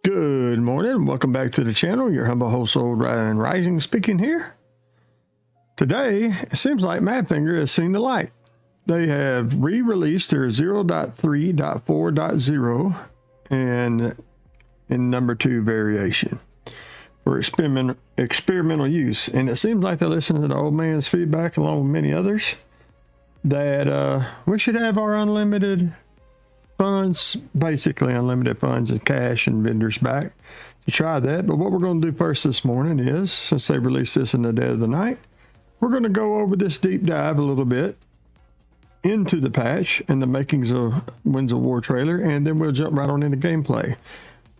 Good morning. Welcome back to the channel. Your humble host, Old Ryan Rising, speaking here. Today, it seems like Madfinger has seen the light. They have re-released their 0.3.4.0 and in number 2 variation for experimental use. And it seems like they're listening to the old man's feedback along with many others that we should have our unlimited funds, basically unlimited funds and cash and vendors back to try that. But what we're going to do first this morning is, since they released this in the dead of the night, we're going to go over this deep dive a little bit into the patch and the makings of Winds of War trailer, and then we'll jump right on into gameplay.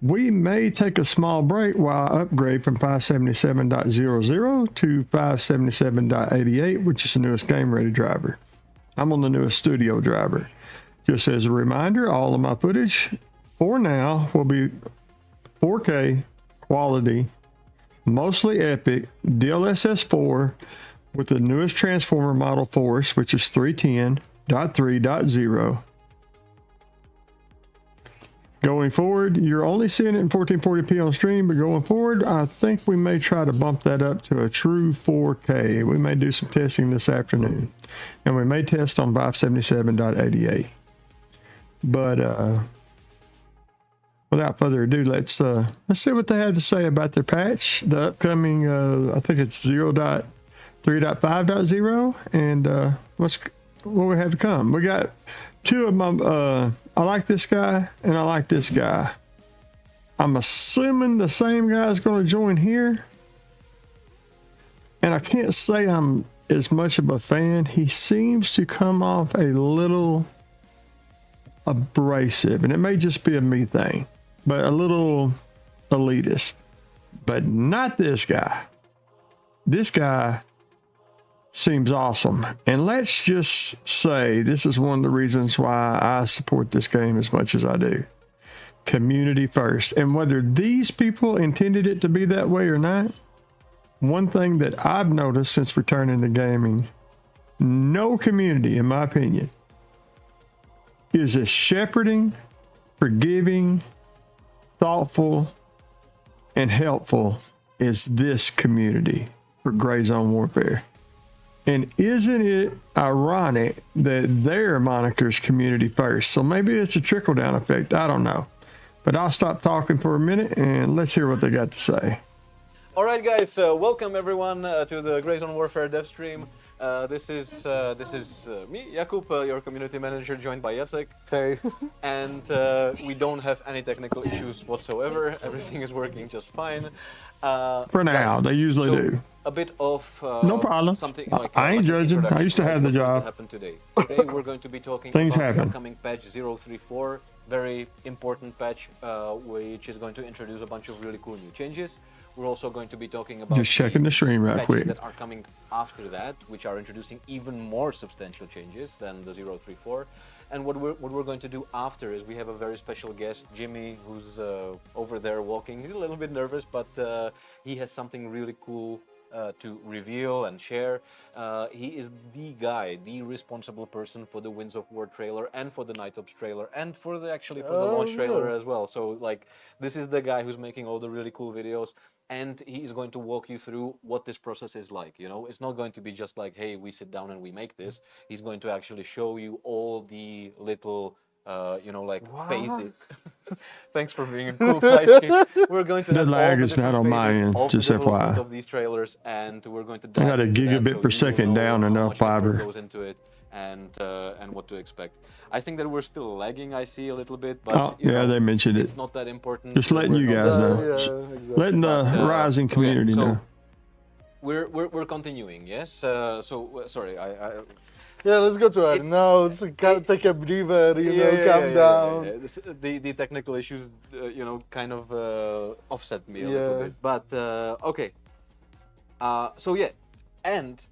We may take a small break while I upgrade from 577.00 to 577.88, which is the newest game ready driver. I'm on the newest studio driver. Just as a reminder, all of my footage for now will be 4K quality, mostly epic, DLSS 4 with the newest transformer model force, which is 310.3.0. Going forward, you're only seeing it in 1440p on stream, but going forward, I think we may try to bump that up to a true 4K. We may do some testing this afternoon, and we may test on 577.88. But without further ado, let's see what they have to say about their patch, the upcoming I think it's 0.3.5.0, and what we have to come. We got two of my I like this guy and I like this guy. I'm assuming the same guy is going to join here, and I can't say I'm as much of a fan. He seems to come off a little abrasive, and it may just be a me thing, but a little elitist. But not this guy. This guy seems awesome, and let's just say this is one of the reasons why I support this game as much as I do. Community first. And whether these people intended it to be that way or not, one thing that I've noticed since returning to gaming, no community, in my opinion, is as shepherding, forgiving, thoughtful, and helpful as this community for Gray Zone Warfare. And isn't it ironic that their moniker's community first? So maybe it's a trickle-down effect. I don't know. But I'll stop talking for a minute and let's hear what they got to say. All right, guys. Welcome everyone to the Gray Zone Warfare Devstream. This is me, Jakub, your community manager, joined by Jacek. Hey. And we don't have any technical issues whatsoever. Everything is working just fine. For now, guys, they usually do. A bit of no problem. Something like I ain't judging. I used to have the job. Happen today. Today we're going to be talking Things about happen. the upcoming patch 034, very important patch, which is going to introduce a bunch of really cool new changes. We're also going to be talking about just checking the stream right quick that are coming after that, which are introducing even more substantial changes than the 034. And what we're going to do after is we have a very special guest, Jimmy, who's over there walking. He's a little bit nervous, but he has something really cool to reveal and share. He is the guy, the responsible person for the Winds of War trailer and for the Night Ops trailer and for the launch trailer as well. So like, this is the guy who's making all the really cool videos, and he is going to walk you through what this process is like. You know, it's not going to be just like, hey, we sit down and we make this. He's going to actually show you all the little phases. Thanks for being a cool sidekick. We're going to the lag is not on my end, just FYI. Of these trailers, and we're going to I got a gigabit per second down enough fiber goes into it, and what to expect. I think that we're still lagging. I see a little bit, but yeah, they mentioned it. It's not that important. Just letting you guys know. Yeah, exactly. Letting the rising community know. We're continuing. Yes. Sorry. Yeah, let's go to it. No, take a breather, calm down. Yeah. The technical issues, kind of offset me a little bit. But okay. And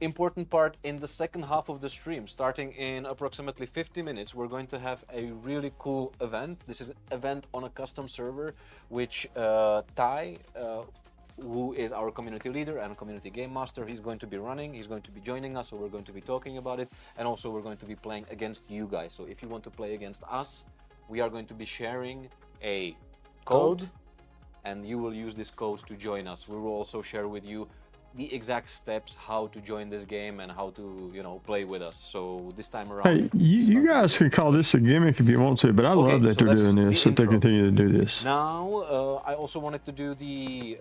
important part in the second half of the stream, starting in approximately 50 minutes, we're going to have a really cool event. This is an event on a custom server, which Ty, who is our community leader and community game master, he's going to be running. He's going to be joining us, so we're going to be talking about it, and also we're going to be playing against you guys. So if you want to play against us, we are going to be sharing a code, and you will use this code to join us. We will also share with you the exact steps how to join this game and how to, you know, play with us. So this time around, Hey, you guys can call this a gimmick if you want to, but I love that so they're that's doing this, the that they intro. continue to do this. Now, I also wanted to do the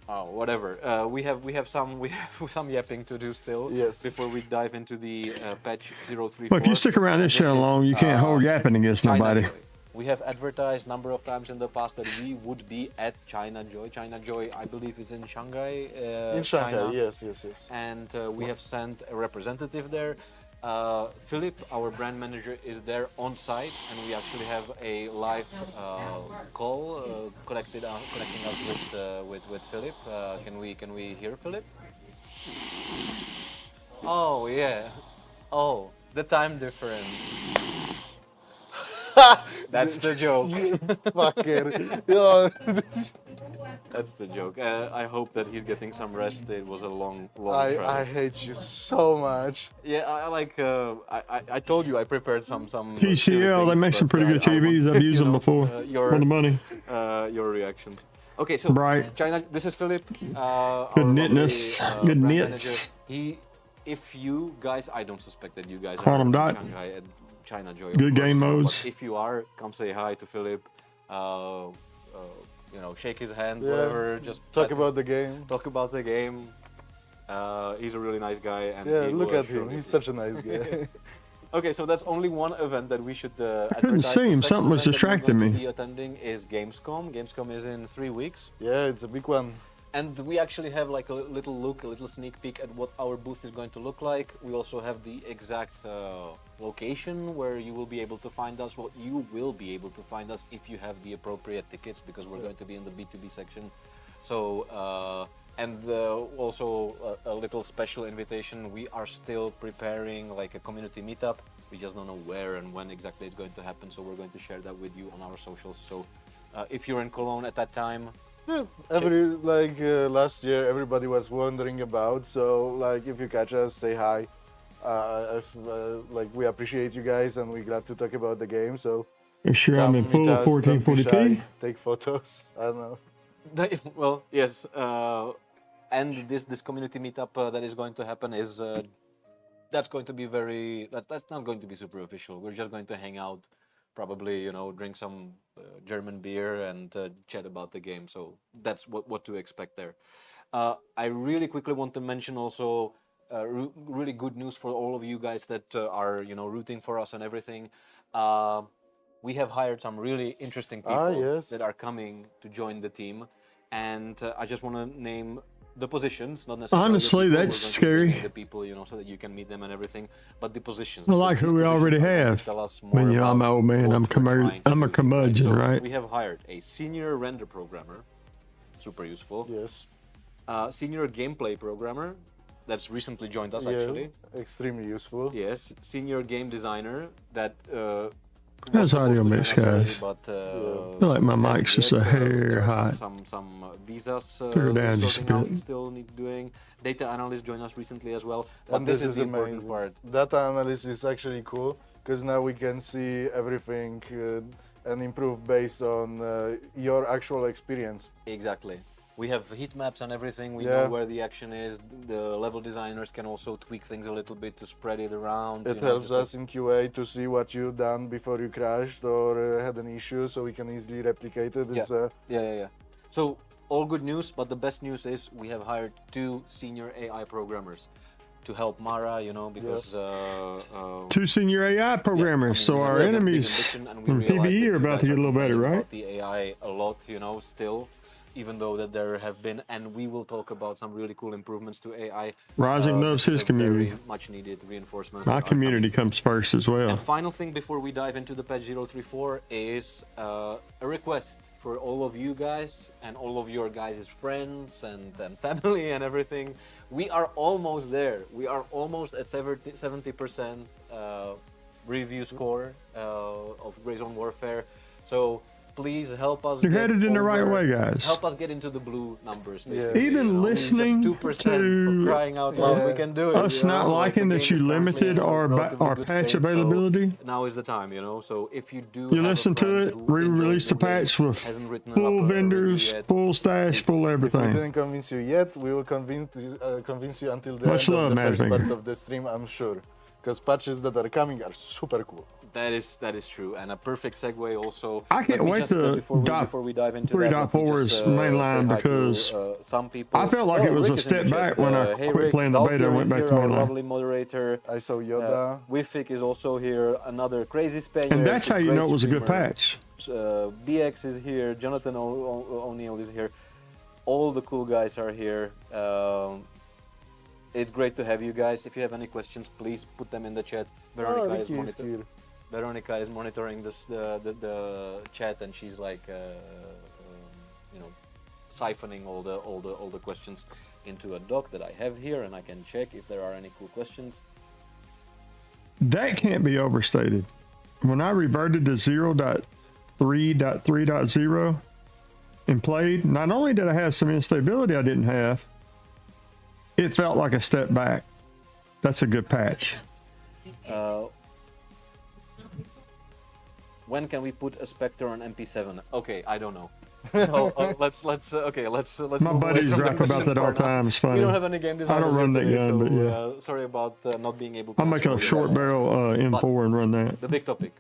whatever. We have some yapping to do still. Yes. Before we dive into the patch 034. Well, if you stick around this show long, you can't hold yapping against China nobody. Joy. We have advertised number of times in the past that we would be at China Joy. China Joy, I believe, is in Shanghai. In Shanghai, China. yes. And we have sent a representative there. Philip, our brand manager, is there on site, and we actually have a live call connecting us with Philip. Can we hear Philip? Oh yeah. Oh, the time difference. That's the joke. You fucker. Yeah. That's the joke. I hope that he's getting some rest. It was a long I travel. hate you so much. Yeah, I told you I prepared some TCL, they make some pretty good TVs. I've used them before for the money. Your reactions. Okay, so Right. China. This is Philip. Good knitness. Good brand knits. manager. If you guys, I don't suspect that you guys Quantum are dot. in Shanghai and China Joy. of Good course, game but modes. if you are, come say hi to Philip. You know, shake his hand, Yeah. whatever. Just Talk let- about the game. talk about the game. He's a really nice guy, and Yeah, he look will at him. surely He's be- such a nice guy. Okay, so that's only one event that we should advertise. couldn't see him. The second Something was event that we're distracting going to me. be attending is Gamescom. Gamescom is in 3 weeks, Yeah, it's a big one. and we actually have like a little look, a little sneak peek at what our booth is going to look like. We also have the exact location where you will be able to find us. Well, you will be able to find us if you have the appropriate tickets, because we're going to be in the B2B section. So, and also a little special invitation. We are still preparing like a community meetup. We just don't know where and when exactly it's going to happen. So we're going to share that with you on our socials. So if you're in Cologne at that time, Yeah, last year, everybody was wondering about. So, like, if you catch us, say hi. We appreciate you guys, and we're glad to talk about the game. So, Make sure I'm in meet full us, don't be 1440p. shy, take photos. I don't know. well, yes. And this community meetup that is going to happen is that's going to be that's not going to be super official. We're just going to hang out, probably, you know, drink some German beer and chat about the game. So that's what to expect there. I really quickly want to mention also really good news for all of you guys that are, you know, rooting for us and everything. We have hired some really interesting people yes. that are coming to join the team, and I just want to name the positions, not necessarily. Honestly, the people. that's We're going to bring scary. in the people, you know, so that you can meet them and everything, but the positions. I like because who these we already positions are going to have. tell us I more mean, you know, I'm an about old man. what I'm we're trying to I'm a do. curmudgeon, So right? we have hired a senior render programmer, super useful. Yes. Senior gameplay programmer, that's recently joined us Yeah, actually. extremely useful. Yes, senior game designer that. How's was supposed audio to mix, join us already, guys? But I feel like my hasn't mic's just yet. a hair There are hot. Some visas her down just a sorting out bit. still need doing. Data analyst joined us recently as well. But And this is the amazing. important part. Data analysis is actually cool because now we can see everything and improve based on your actual experience. Exactly. We have heat maps and everything. We Yeah. know where the action is. The level designers can also tweak things a little bit to spread it around. It you know, helps just to- us in QA to see what you've done before you crashed or had an issue, so we can easily replicate it. It's Yeah. So all good news, but the best news is we have hired 2 senior AI programmers to help Mara, you know, because 2 senior AI programmers, I mean, so we our have a big enemies ambition, and we from realize that PvE you are about guys to get a little better, complaining right? about the AI a lot, you know, still, even though that there have been, and we will talk about some really cool improvements to AI. Rising loves this is his a community. Very much needed reinforcements. My that are coming. community comes first as well. And final thing before we dive into the patch 034 is a request for all of you guys and all of your guys' friends and family and everything. We are almost there. We are almost at 70% review score of Gray Zone Warfare. So please help us. You're get headed in the right over- way, guys. Help us get into the blue numbers. Yes. Basically, Even you know? listening Just 2% to for crying out loud, we can do it. us you not know? Like, liking the that game you is currently limited in a our relatively good patch state, so availability. now is the time, you know. So if you do You have a listen to friend it, who we enjoys released the game, patch with hasn't written full up a review vendors, yet, full stash, full If we everything. didn't convince you yet, we will convince you until the Much end love, of the first Madfinger. part of the stream, I'm sure. Because patches that are coming are super cool. That is true, and a perfect segue also. I can't Let me wait just, to before we dive into that, let me 3.4 just, is mainline say hi because to, some people. I felt like it was Rick a is in the step chat. back when I Hey, quit Rick, playing the beta and Daltier went is back to here, our mainline. lovely moderator. I saw Yoda. Wifik is also here, another crazy Spaniard. And that's how you great know it was a good streamer. patch. BX is here, Jonathan O'Neill is here. All the cool guys are here. It's great to have you guys. If you have any questions, please put them in the chat. Veronica is Ricky is here. Veronica is monitoring this the chat, and she's like, you know, siphoning all the questions into a doc that I have here, and I can check if there are any cool questions. That can't be overstated. When I reverted to 0.3.3.0 and played, not only did I have some instability I didn't have, it felt like a step back. That's a good patch. When can we put a Spectre on MP7? Okay, I don't know. So let's My move away buddies from the rap about question that all for the now. time. It's funny. We don't have any game designers I don't run here that today, gun, so, but yeah. sorry about not being able to I'll make answer a all your short questions. barrel M4 and run that. The big topic.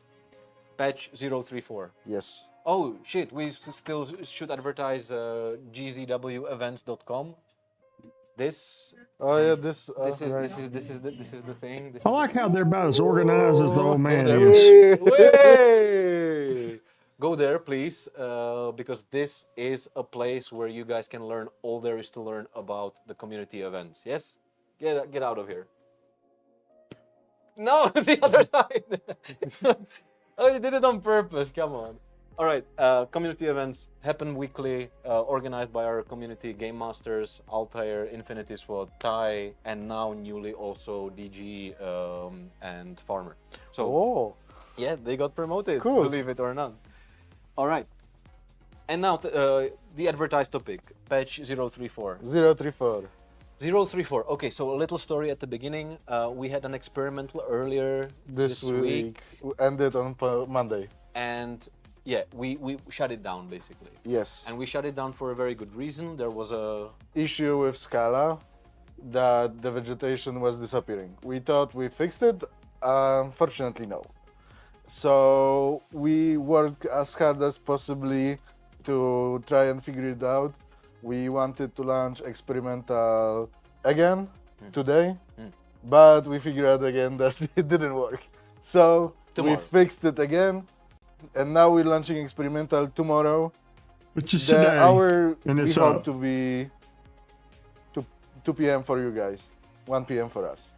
Patch 034. Yes. Oh shit, we still should advertise gzwevents.com. This Oh yeah, this is right. this is the thing. This I is like how they're about as organized as the old man there. is. Way! Go there, please, because this is a place where you guys can learn all there is to learn about the community events. Yes? Get out of here. No, the other side. Oh, you did it on purpose. Come on. All right. Community events happen weekly, organized by our community game masters, Altair, Infinity SWAT, Tai, and now newly also DG and Farmer. So Oh, yeah, they got promoted, Cool. believe it or not. All right. And now the advertised topic, patch 034. 034. 034. Okay, so a little story at the beginning. We had an experimental earlier This week ended on Monday. and yeah, we shut it down basically. Yes. And we shut it down for a very good reason. There was a Issue with Scala that the vegetation was disappearing. We thought we fixed it. Unfortunately, no. So we worked as hard as possibly to try and figure it out. We wanted to launch experimental again today, but we figured out again that it didn't work. So Tomorrow. we fixed it again, and now we're launching experimental tomorrow. Which is The today. hour and we it's hope up. to be 2 p.m. for you guys, 1 p.m. for us.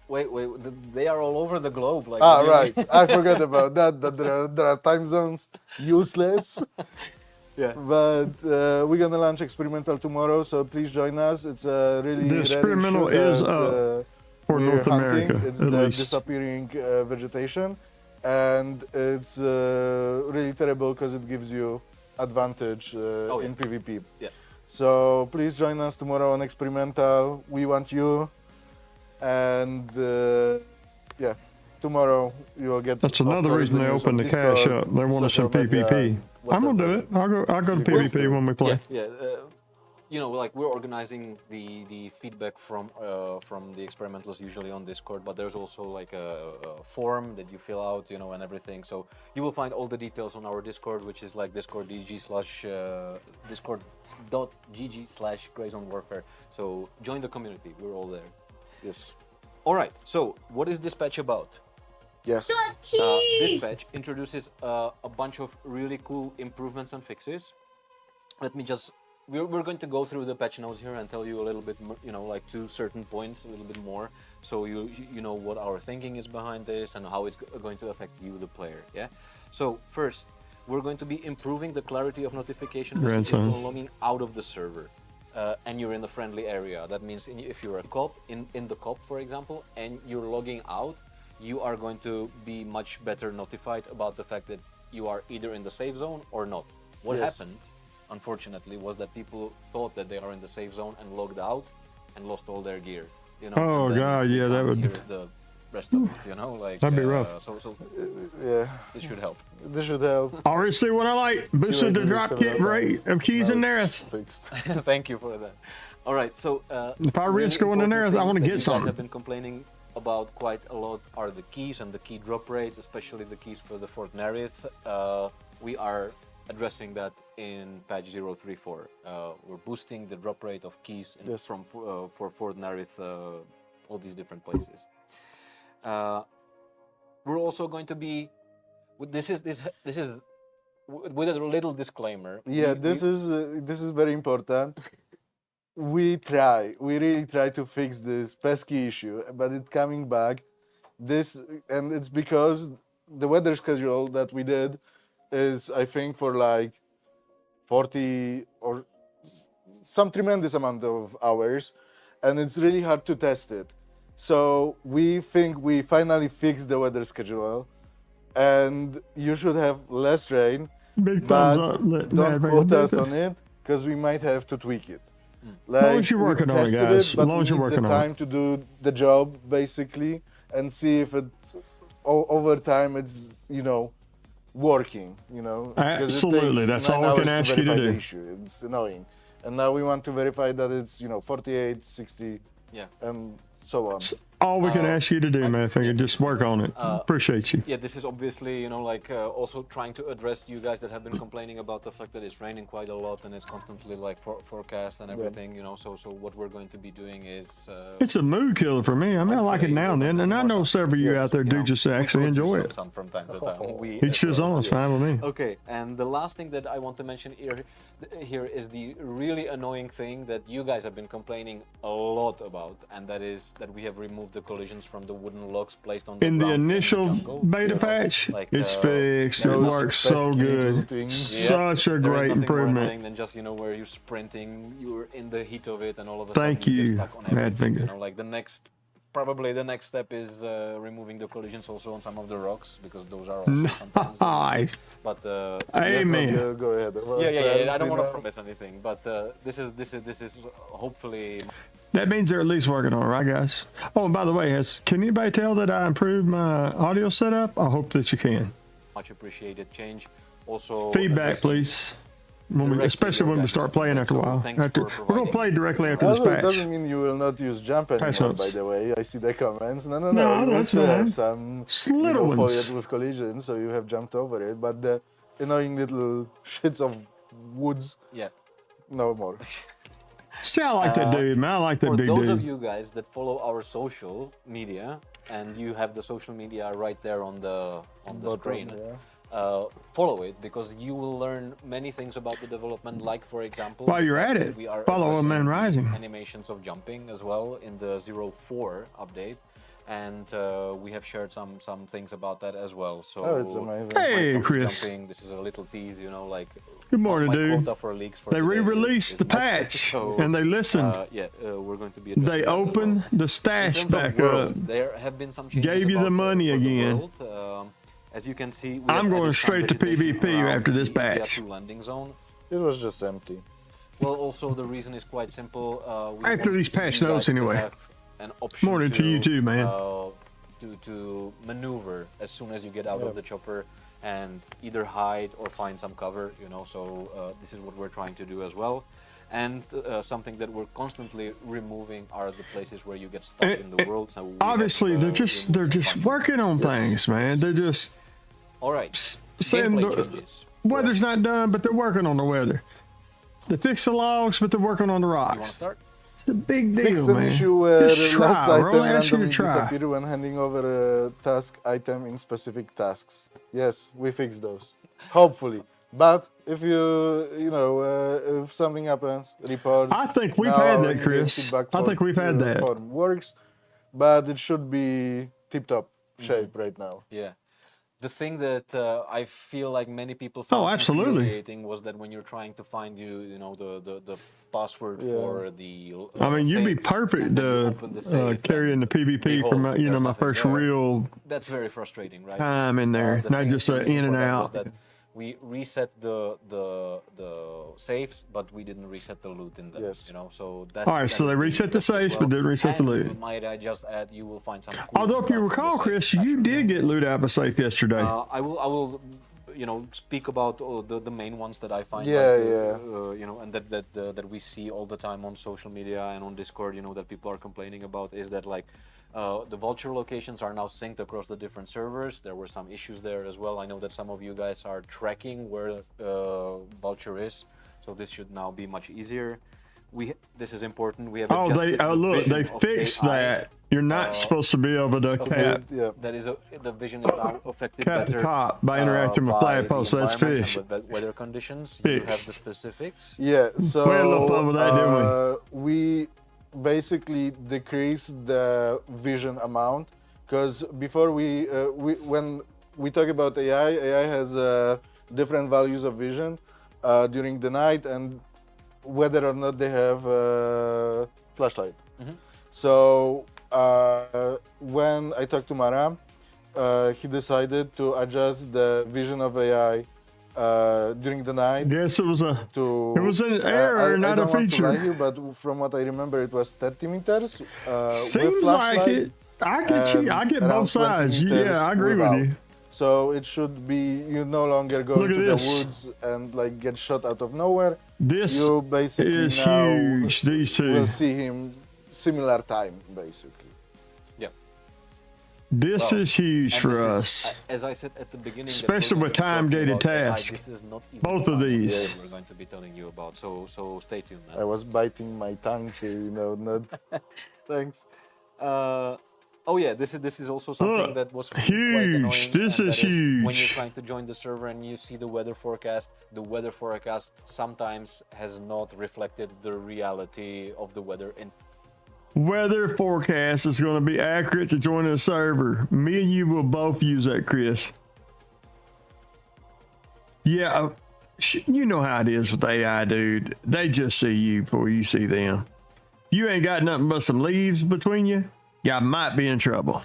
wait, they are all over the globe. Like Ah, what do you right. mean? I forgot about that. That there are time zones useless. Yeah. But we're gonna launch experimental tomorrow, so please join us. It's a really The rare experimental issue is that, up for we're North hunting. America, It's at the least. disappearing vegetation, and it's really terrible because it gives you advantage yeah. in PvP. Yeah. So please join us tomorrow on experimental. We want you, and yeah, tomorrow you will get. That's of another course, reason the they news opened on the cache Discord, up. They wanted some social media, PvP. I'm gonna do whatever. it. I'll go to Will PvP do. when we play. Yeah. You know, like we're organizing the feedback from the experimentals usually on Discord, but there's also like a form that you fill out, you know, and everything. So you will find all the details on our Discord, which is like discord.gg/GrayZoneWarfare. So join the community. We're all there. Yes. All right. So what is this patch about? Yes. This patch introduces a bunch of really cool improvements and fixes. Let me just. We're going to go through the patch notes here and tell you a little bit, you know, like to certain points, a little bit more, so you know what our thinking is behind this and how it's going to affect you, the player. Yeah. So first, we're going to be improving the clarity of notification messages Grandson. when logging out of the server, and you're in the friendly area. That means if you're a cop in the cop, for example, and you're logging out, you are going to be much better notified about the fact that you are either in the safe zone or not. What Yes. happened, unfortunately, was that people thought that they are in the safe zone and logged out and lost all their gear. You know, Oh, and then God, we yeah, that can't would- hear the rest of it. You know, like That'd be rough. So Yeah, this should help. this should help. Already see what I like. Boosted the drop kit rate of keys Now and it's Nereth. fixed. Thank you for that. All right, so If I risk going in there, I wanna get You guys some. have been complaining about quite a lot are the keys and the key drop rates, especially the keys for the Fort Nerith. We are addressing that in patch 034. We're boosting the drop rate of keys Yes. from for Fort Nerith, all these different places. We're also going to be. This is with a little disclaimer. Yeah, this is very important. We really try to fix this pesky issue, but it's coming back. And it's because the weather schedule that we did is, I think, for like 40 or some tremendous amount of hours, and it's really hard to test it. So we think we finally fixed the weather schedule, and you should have less rain. Big But thumbs up. don't quote us on it, because we might have to tweak it. Like, long as you're working we've on it, tested guys. but Long we as you're need working the on it. time to do the job, basically, and see if it over time it's working. 'Cause it Absolutely, takes that's 9 all we can hours ask you to verify the do. issue. It's annoying, and now we want to verify that it's 48, 60, Yeah. and so on. All we can ask you to do, man, finger, just work on it. Appreciate you. Yeah, this is obviously, also trying to address you guys that have been complaining about the fact that it's raining quite a lot and it's constantly like forecast and everything, So what we're going to be doing is. It's a mood killer for me. I mean, I like it Hopefully now and we'll then, have and I some know more several of you out there do just actually enjoy it. Some from time to time. Each his own, it's fine with me. Okay, and the last thing that I want to mention here is the really annoying thing that you guys have been complaining a lot about, and that is that we have removed the collisions from the wooden logs placed on the In the ground initial jungle. beta Yes. patch, Like, it's fixed. It those works so pesky little good. things. Such a There is great nothing more improvement. annoying than just where you're sprinting, you're in the heat of it, and all of a Thank sudden you you, get stuck on Mad everything. Finger. Like probably the next step is removing the collisions also on some of the rocks, because those are also sometimes. Nice. But Amen. Yeah, go ahead. yeah. I don't want to promise anything, but this is hopefully. That means they're at least working on it, right, guys? Oh, and by the way, can anybody tell that I improved my audio setup? I hope that you can. Much appreciated change. Also, Feedback, addressing please. directly Especially when we your start guys' playing after a feedback. while. So thanks for We're going to providing- play directly after this Also, it patch. doesn't mean you will not use jump Patch anymore, notes. by the way. I see the comments. No. No, You will that's still fine. have some Little ones. foliage with collision, so you have jumped over it. But the annoying little shits of woods, Yeah. no more. See, I like that dude, man. I like that For big those of dude. you guys that follow our social media, and you have the social media right there on the screen, follow it, because you will learn many things about the development. Like, for example, While the you're fact at that it, we are follow addressing Man the Rising. animations of jumping as well in the 04 update, and we have shared some things about that as well. So Oh, it's amazing. Hey, when it comes to Chris. jumping, this is a little tease, like. Good morning, my dude. quota for leaks for They today is re-released the met. patch, So, and they listened. we're going to be. They addressing that as opened well. the In stash terms of back world, up. there have been some changes. Gave you the about money for the again. world. As you can see, we I'm have going added some straight to vegetation PvP around after this the India patch. 2 landing zone. It was just empty. Well, also the reason is quite simple. We After want these patch you guys notes, to anyway. have an option Morning to you too, man. To maneuver as soon as you get out of the chopper and either hide or find some cover. So this is what we're trying to do as well. And something that we're constantly removing are the places where you get stuck in the world. So we Obviously, have, they're just removed working on things, man. They're just All right. saying Gameplay the changes. weather's not done, but they're working on the weather. They fix the logs, but they're working on the You want to rocks. start? It's a big deal, Fixed an man. issue where Just try. last We're item only asking you randomly to try. disappeared when handing over a task item in specific tasks. Yes, we fixed those. Hopefully. But if if something happens, report. I think we've Now had our that, immediate Chris. feedback I think we've had that. form works, but it should be tip-top Mm-hmm. shape right now. Yeah. The thing that I feel like many people found absolutely. infuriating was that when you're trying to find the password for the I mean, you'd be safe, perfect and then you to open the safe carrying and the PvP for behold, my there's my nothing first there. real That's very frustrating, right? time in there, The not thing- just the reason in and for that was out. that we reset the safes, but we didn't reset the loot in them. Yes. You know, so that's All right, so they reset the safes, but didn't reset the loot. Might I just add, you will find some. Cool Although, if you stuff in the recall, safe Chris, you patch. did get loot out of a safe yesterday. I will, you know, speak about the main ones that I find. Yeah, like, yeah. You know, and that we see all the time on social media and on Discord. You know, that people are complaining about is that like the vulture locations are now synced across the different servers. There were some issues there as well. I know that some of you guys are tracking where vulture is, so this should now be much easier. This is important. We have adjusted the look, vision they of fixed AI. that. You're not supposed to be able to cap Yeah. That is the vision is now affected Cap the better cop by interacting with by flag the posts. That's environments fish. and with weather conditions. You have the Fixed. specifics. Yeah, so We had a little fun with that, didn't we basically decreased the vision amount because before when we talk about AI has different values of vision during the night and whether or not they have flashlight. So when I talked to Mara, he decided to adjust the vision of AI during the night. Yes, it was an I error, not a don't want to lie feature. here, but from what I remember, it was 30 meters. With Seems like flashlight it. I get you. I and get around both 20 sides. meters Yeah, I agree without. with you. So it should be you no longer go Look at into the this. woods and like get shot out of nowhere. This You basically is now huge. These two. will see him similar time basically. Yeah. This Well, is huge And for this is, us. as I said at the beginning, that Especially we're with going to be talking time-gated about AI. tasks. This is not even Both of the these. things we're going to be telling you about. So stay tuned, man. I was biting my tongue, so not. Thanks. Oh yeah, this is also something Look, that was quite huge. annoying. This and is that when huge. you're trying to join the server and you see the weather forecast, the weather forecast sometimes has not reflected the reality of the weather in. Weather forecast is going to be accurate to join a server. Me and you will both use that, Chris. Yeah, you know how it is with AI, dude. They just see you before you see them. You ain't got nothing but some leaves between you. Y'all might be in trouble.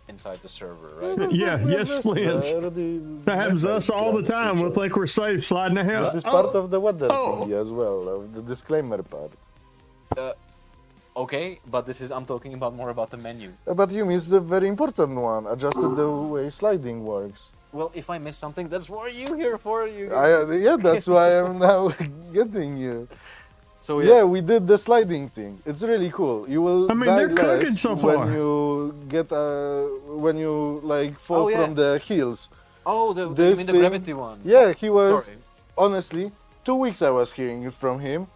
inside the server, right? Yeah, yes, Splints. That happens to us all the time. We'll think we're safe sliding the house. This is part of the weather thingy as well, of the disclaimer part. Okay, but I'm talking about more about the menu. But you missed the very important one, adjusted the way sliding works. Well, if I miss something, that's what you here for. Yeah, that's why I'm now getting you. So Yeah, we did the sliding thing. It's really cool. You will I mean, die they're cooking less so when far. you get when you like fall Oh, yeah. from the hills. Oh, you This mean the thing- gravity one? Yeah, he was Sorry. honestly 2 weeks I was hearing it from him.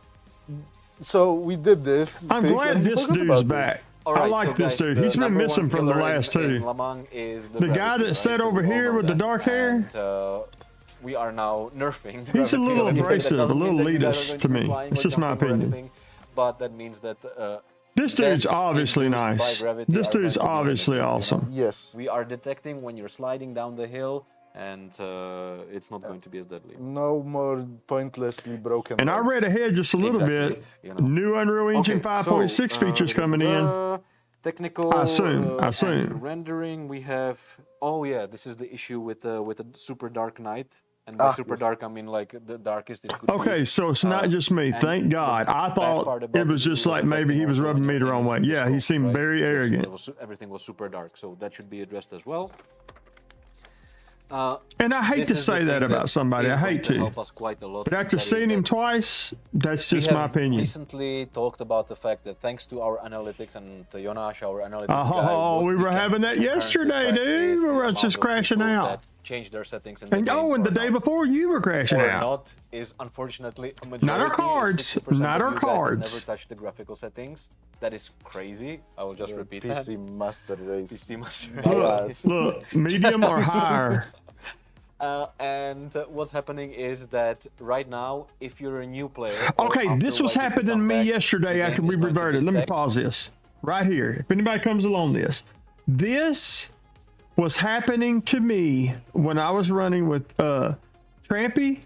So we did this. I'm fix, glad and he this forgot dude's about it. back. All I right, like so this guys, dude. the He's been number one missing from the killer last in two. Lamang is The guy that sat over We all here know with the that. dark hair? And, we are now nerfing. He's a gravity little limiting. That abrasive, doesn't a little mean that you guys are elitist going to be me. flying It's or just my jumping or opinion. anything, but that means that This dude's deaths obviously induced by nice. gravity This are dude's going to be obviously limited, you know? awesome. Yes. We are detecting when you're sliding down the hill, and it's not going to be as deadly. No more pointlessly broken. And I legs. read ahead just a little Exactly, bit. you know. New Unreal Engine Okay, 5.6 so, features coming in. Technical. I assume, and rendering. We have. Oh yeah, this is the issue with the super dark night. And by super yes. dark, I mean like the darkest it could be. Okay, so it's not just me. and Thank God. I bad part thought about it was this just was like maybe affecting he was also rubbing when me the you're wrong way. aiming through Yeah, the he scopes, seemed right? very Yes, arrogant. everything was super dark, so that should be addressed as well. And I hate This to is the say that thing about somebody. is I going hate to to. help us quite a lot. But after That is seeing him that twice, that's we just my have opinion. recently talked about the fact that thanks to our analytics and Jonas, our analytics guy, Oh, what we were can having that currently yesterday, track dude. is We the were amount just of crashing people out. that change their settings in And the game and the or day not. before you were crashing Or out. not is unfortunately a majority. Not our cards. 60% Not of our you guys that cards. never touch the graphical settings. That is crazy. I will just repeat PC that. master race. PC Master Alas. Look, medium or higher. And what's happening is that right now, if you're a new player, Okay, this was happening to me yesterday after we reverted. Let me pause this right here. If anybody comes along this was happening to me when I was running with Trampy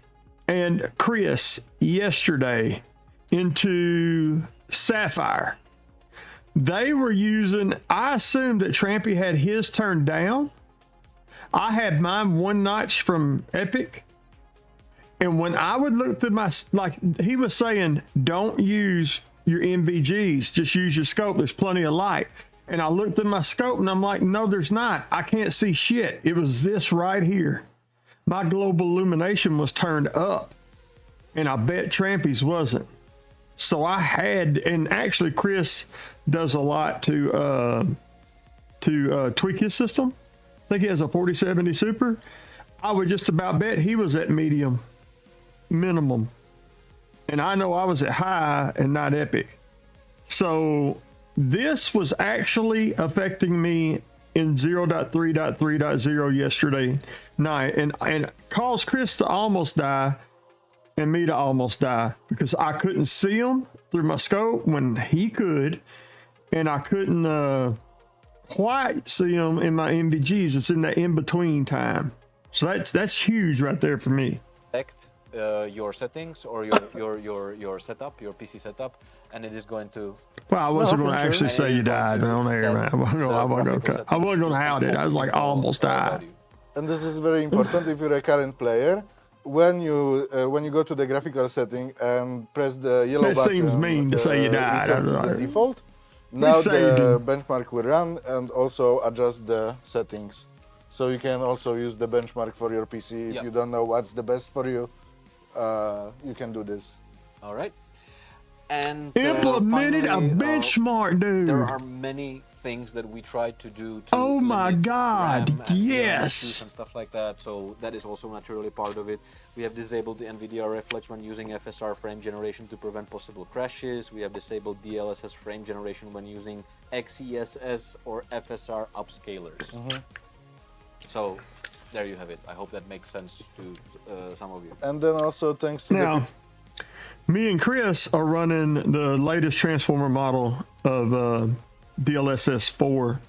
and Chris yesterday into Sapphire. They were using, I assumed that Trampy had his turned down. I had mine one notch from Epic. And when I would look through my, like he was saying, don't use your NVGs, just use your scope. There's plenty of light. And I looked at my scope and I'm like, no, there's not. I can't see shit. It was this right here. My global illumination was turned up. And I bet Trampy's wasn't. So I had, and actually Chris does a lot to tweak his system. I think he has a 4070 Super. I would just about bet he was at medium minimum. And I know I was at high and not Epic. So this was actually affecting me in 0.3.3.0 yesterday night and caused Chris to almost die and me to almost die because I couldn't see him through my scope when he could, and I couldn't quite see him in my NVGs. It's in that in-between time. So that's huge right there for me. Your settings or your setup, your PC setup, and it is going to. Well, I wasn't going to actually say you died on air, man. I wasn't going to out it. I was like, almost died. And this is very important if you're a current player. When you go to the graphical setting and press the yellow button, seems mean to say you died. To the default. Now the benchmark will run and also adjust the settings. So you can also use the benchmark for your PC if you don't know what's the best for you. You can do this. All right. And implemented finally, a benchmark, dude. There are many things that we tried to do to oh my god, yes, and stuff like that. So that is also naturally part of it. We have disabled the Nvidia reflex when using FSR frame generation to prevent possible crashes. We have disabled DLSS frame generation when using XESS or FSR upscalers. So there you have it. I hope that makes sense to some of you. And then also thanks to now, me and Chris are running the latest transformer model of DLSS 4.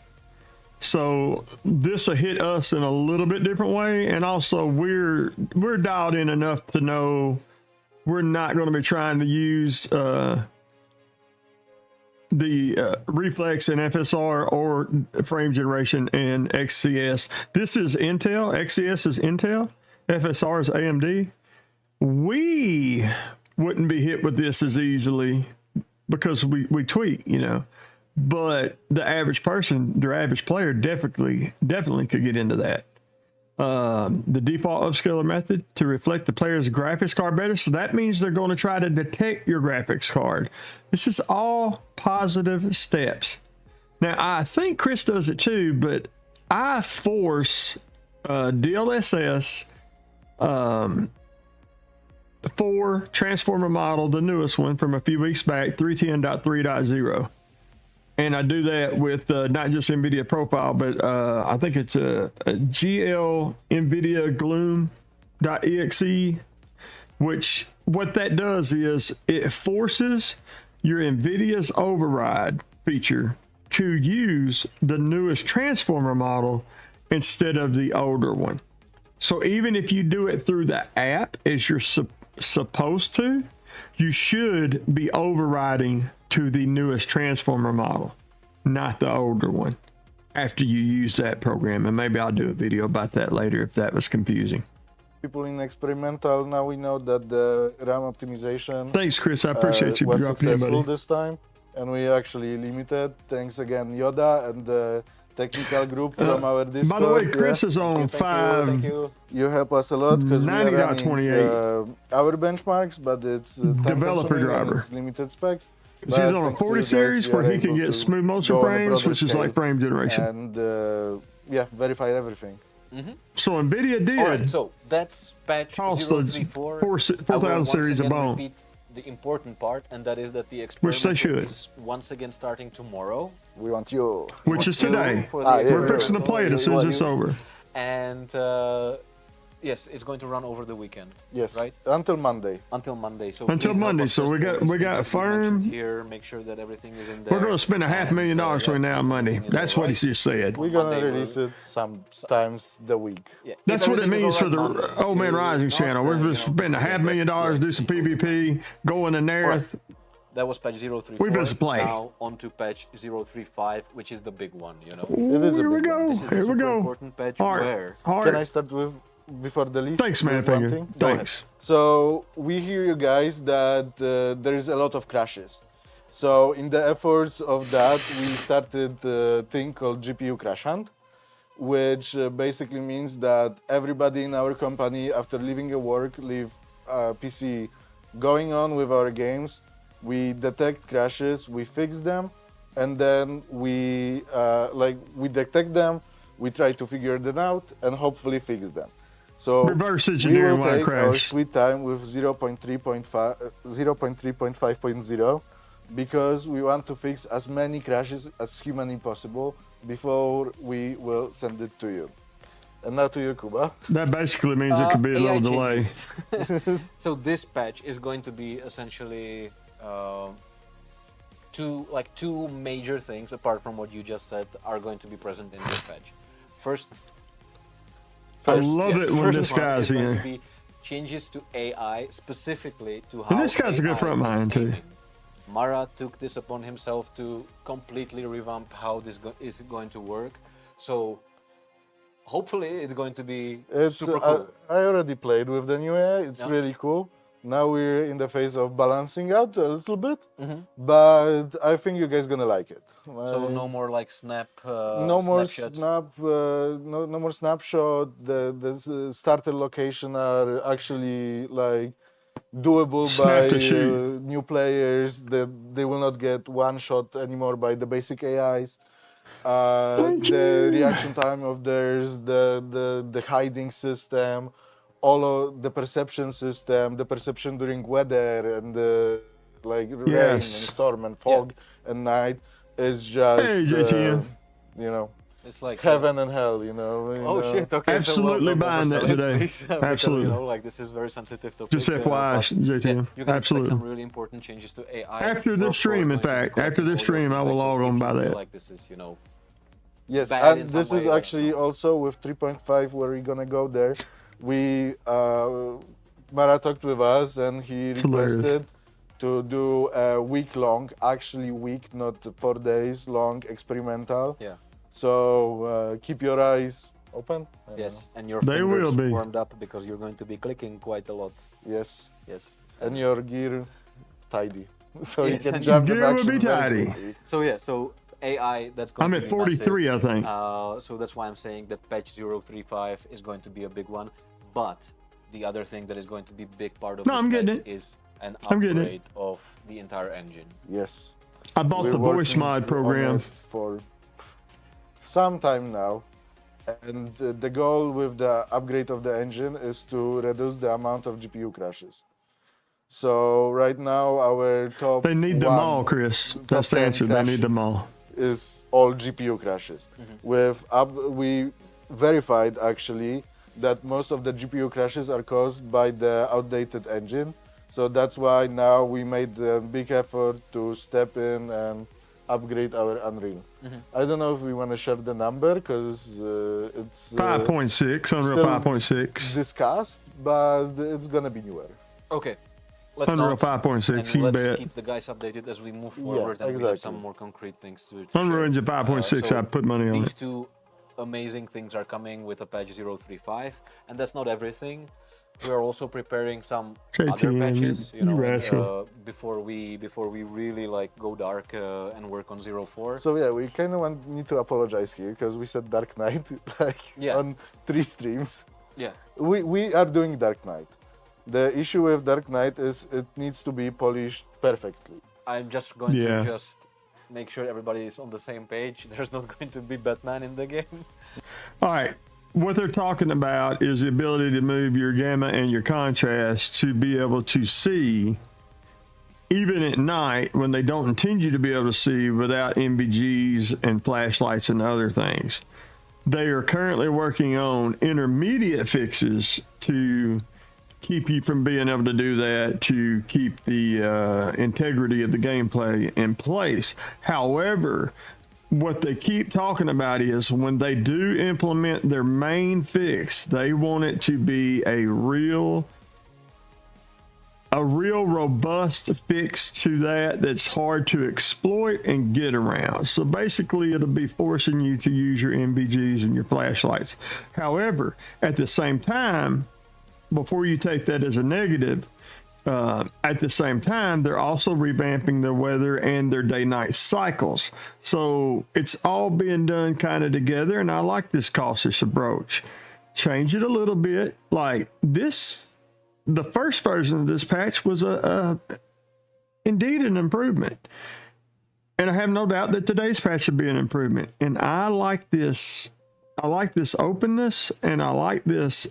So this will hit us in a little bit different way, and also we're dialed in enough to know we're not going to be trying to use the reflex and FSR or frame generation and XCS. This is Intel. XCS is Intel. FSR is AMD. We wouldn't be hit with this as easily because we tweak, you know. But the average person, their average player, definitely could get into that. The default upscaler method to reflect the player's graphics card better. So that means they're going to try to detect your graphics card. This is all positive steps. Now, I think Chris does it too, but I force DLSS 4 transformer model, the newest one from a few weeks back, 310.3.0. And I do that with not just NVIDIA profile, but I think it's a GL NVIDIA Gloom.exe, which what that does is it forces your NVIDIA's override feature to use the newest transformer model instead of the older one. So even if you do it through the app as you're supposed to, you should be overriding to the newest transformer model, not the older one, after you use that program. And maybe I'll do a video about that later if that was confusing. People in experimental, now we know that the RAM optimization thanks, Chris. I appreciate you was dropping in, successful buddy. this time, and we actually limited. Thanks again, Yoda and the technical group from our Discord. By the way, Chris is on Thank you. You help us a lot because we are running 90.28 our benchmarks, but it's developer driver. it's limited specs. He's on a 40 series where he can get smooth motion frames, which is like frame generation. And yeah, verify everything. So NVIDIA did. All right, so that's patch Cost 034. 4,000 series of bone. Repeat the important part, and that is that the Which they experiment should. is once again starting tomorrow. We want you. Which is today. For the We're fixing to play it as soon as it's over. And yes, it's going to run over the weekend. Yes, right? until Monday. Until Monday. So Until please help Monday. us So just we with got these things that we firm. mentioned here. Make sure that everything is in there. We're going to spend $500,000 between now and Monday. That's what he just said. We're gonna Monday release it sometimes the week. Yeah. That's If what it everything means is for all the right Monday, Old Man you Rising know, channel. We're then, going to spend $500,000, do some PvP, go in the Nerith, that was patch 034. We best play. Now on to patch 035, which is the big one, you know. It is a Here we big one. go. This is a Here we super go. important patch Hard. where... Hard. Can I start with before the list? Thanks, man. with one Finger. thing? Go ahead. Thanks. So we hear you guys that there is a lot of crashes. So in the efforts of that, we started a thing called GPU Crash Hunt, which basically means that everybody in our company, after leaving a work, leave a PC going on with our games. We detect crashes, we fix them, and then we detect them, we try to figure them out, and hopefully fix them. So Reverse we engineering will why it take our crashed. sweet time with 0.3.5.0 because we want to fix as many crashes as humanly possible before we will send it to you. And now to you, Kuba. That basically means it could be a AI little delay. changes. So this patch is going to be essentially two major things, apart from what you just said, are going to be present in this patch. First, I love it when first this one guy's is going to here. be changes to AI, specifically to how And this guy's a good AI front is mind, too. aiming. Mara took this upon himself to completely revamp how this is going to work. So hopefully it's going to be It's super cool. I already played with the new AI. It's Yeah. really cool. Now we're in the phase of balancing out a little bit, Mm-hmm. but I think you guys gonna like it. So no more like snap. No more snapshots. no more snapshot. The starter location are actually like doable Snap by to shoot. new players. They will not get one shot anymore by the basic AIs. The reaction time of theirs, the hiding system, all of the perception system, the perception during weather and like rain and Yes. storm and fog and night is just Hey, JTN. you know, It's like heaven and hell, you know. Oh shit! Okay, Absolutely so buying that oversell it, today. please, because, Absolutely. you know, like this is very sensitive topic. Just FYI, but, JTM. yeah, you can Absolutely. expect some really important changes to AI. After We're, this of stream, course, in going to be fact, after collecting this all stream, your I will feedback, log so on if by you feel that. Like this is, you know, Yes, bad in and some this is way or actually so. also with 3.5 where we're gonna go there. We Mara talked with us and he It's hilarious. requested to do a week-long, actually week, not 4 days long experimental. yeah. So keep your eyes open. I don't Yes, and your They fingers will be. warmed up because you're going to be clicking quite a lot. know. Yes, Yes. and your gear tidy, so you Yes, can and jump in gear will action be very tidy. quickly. So yeah, so AI that's going I'm to at be 43, I massive. think. So that's why I'm saying that patch 035 is going to be a big one. But the other thing that is going to be big part of No, this I'm getting patch is an I'm getting it. upgrade of the entire engine. Yes. I bought We're the voice working mod on program. it for some time now, and the goal with the upgrade of the engine is to reduce the amount of GPU crashes. So right now our top They need them one all, Chris. That's the 10 answer. They crash need them all. is all GPU crashes. We verified actually that most of the GPU crashes are caused by the outdated engine. So that's why now we made a big effort to step in and upgrade our Unreal. I don't know if we want to share the number because it's 5.6, Unreal still 5.6. discussed, but it's gonna be newer. Okay. Let's Unreal not. 5.6, And you let's bet. keep the guys updated as we move forward and we have exactly. some more concrete things to Unreal share. Engine 5.6, So I put money on These it. two amazing things are coming with a patch 035, and that's not everything. We are also preparing some other JTN, patches, you rascal. before we really like go dark and work on 04. So yeah, we kind of need to apologize here because we said Dark Knight like Yeah. on 3 streams. Yeah. We are doing Dark Knight. The issue with Dark Knight is it needs to be polished perfectly. I'm just going Yeah. to just make sure everybody is on the same page. There's not going to be Batman in the game. All right. What they're talking about is the ability to move your gamma and your contrast to be able to see, even at night when they don't intend you to be able to see without MBGs and flashlights and other things. They are currently working on intermediate fixes to keep you from being able to do that, to keep the integrity of the gameplay in place. However, what they keep talking about is when they do implement their main fix, they want it to be a real a real robust fix to that that's hard to exploit and get around. So basically, it'll be forcing you to use your NVGs and your flashlights. However, at the same time, before you take that as a negative, at the same time, they're also revamping their weather and their day-night cycles. So it's all being done kind of together, and I like this cautious approach. Change it a little bit. Like this, the first version of this patch was indeed an improvement. And I have no doubt that today's patch should be an improvement. And I like this. I like this openness, and I like this,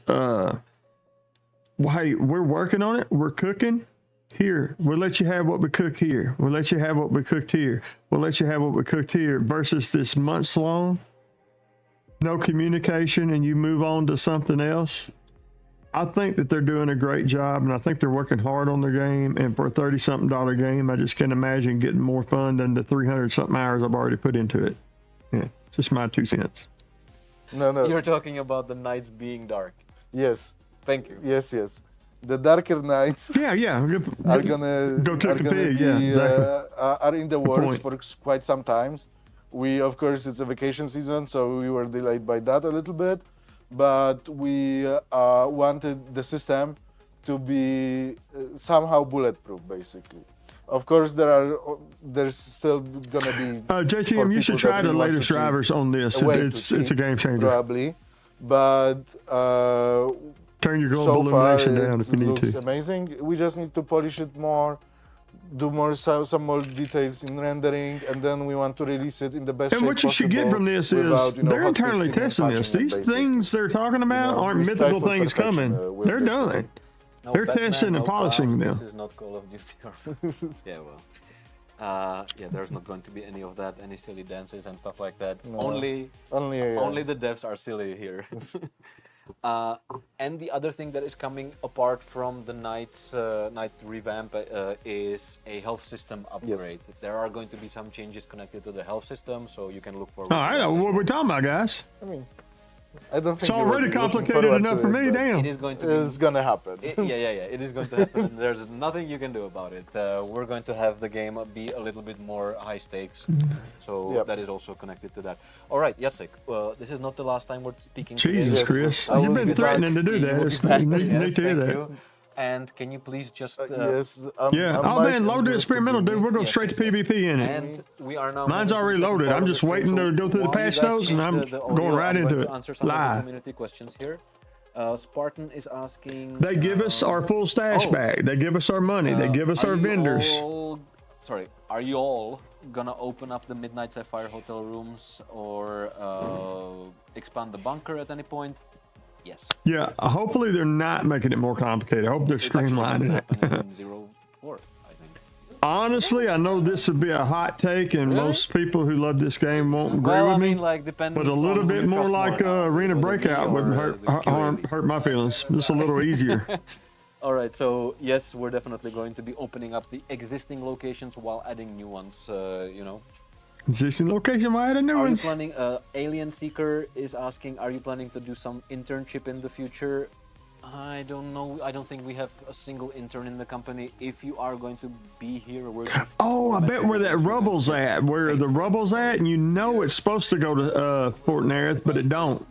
hey, we're working on it. We're cooking here. We'll let you have what we cook here. We'll let you have what we cooked here. We'll let you have what we cooked here versus this months long, no communication, and you move on to something else. I think that they're doing a great job, and I think they're working hard on their game. And for a $30-something game, I just can't imagine getting more fun than the 300-something hours I've already put into it. Yeah, just my 2 cents. No. You're talking about the nights being dark. Yes. Thank you. Yes. The darker nights Yeah. are gonna Go to are the gonna pig, be, yeah, exactly. are in the works point. for quite some times. We, of course, it's a vacation season, so we were delayed by that a little bit. But we wanted the system to be somehow bulletproof, basically. Of course, there's still gonna be. JTM, you should try the latest drivers on this. It's a game changer. Probably, but Turn your so global far illumination down if you it need looks to. amazing. We just need to polish it more, do more some more details in rendering, and then we want to release it in the best shape And what you should get possible from this is without, they're hot internally fixing and testing this. patching it, These basically. things they're talking about You know, aren't we strive mythical for things perfection, coming. with They're this doing thing. it. No They're Batman, testing and no polishing Cars, them. This is not Call of Duty. Yeah, well. Yeah, there's not going to be any of that, any silly dances and stuff like that. No. Only Only the devs are silly here. And the other thing that is coming apart from the night revamp is a health system upgrade. There are going to be some changes connected to the health system, so you can look forward. All right, what we're talking about, guys. I mean, I don't think It's you will already be looking complicated forward enough to for it, me. but Damn. It is going to be. It's gonna happen. Yeah. It is going to happen. There's nothing you can do about it. We're going to have the game be a little bit more high stakes, so Yep. that is also connected to that. All right, Jacek. This is not the last time we're speaking. Jesus, Yes. Chris. I will You've be been threatening to do You that. will be It's back. neat Yes, to hear thank that. you. And can you please just Yes. Yeah. Oh, man, load the experimental, dude. We're going straight to PvP in it. And we are now. Mine's moving to the already second loaded. part I'm of the just stream. waiting to go through the while you patch guys notes, and change I'm the audio, going right I'm into going it. to answer some of the Live. community questions here. Spartan is asking. They give us our full stash back. They give us our money. They give us are our you vendors. Are you all gonna open up the Midnight Sapphire hotel rooms or expand the bunker at any point? Yes. Yeah, hopefully they're not making it more complicated. I hope they're It's actually going streamlining to it. happen in 04, I think. Honestly, I know this would be a hot take, and Really? most people who love this game won't agree Well, with I me. mean, like, depends. But a on little who bit you more trust like now, Arena whether me Breakout or wouldn't the QA. hurt my feelings. Just a little easier. All right, so yes, we're definitely going to be opening up the existing locations while adding new ones. Existing location, why add a new Are you ones? planning? Alien Seeker is asking, are you planning to do some internship in the future? I don't know. I don't think we have a single intern in the company. If you are going to be here working. Oh, I bet where that rubble's at. Where the rubble's at, and you know it's supposed to go to Fort Nerith, but it don't.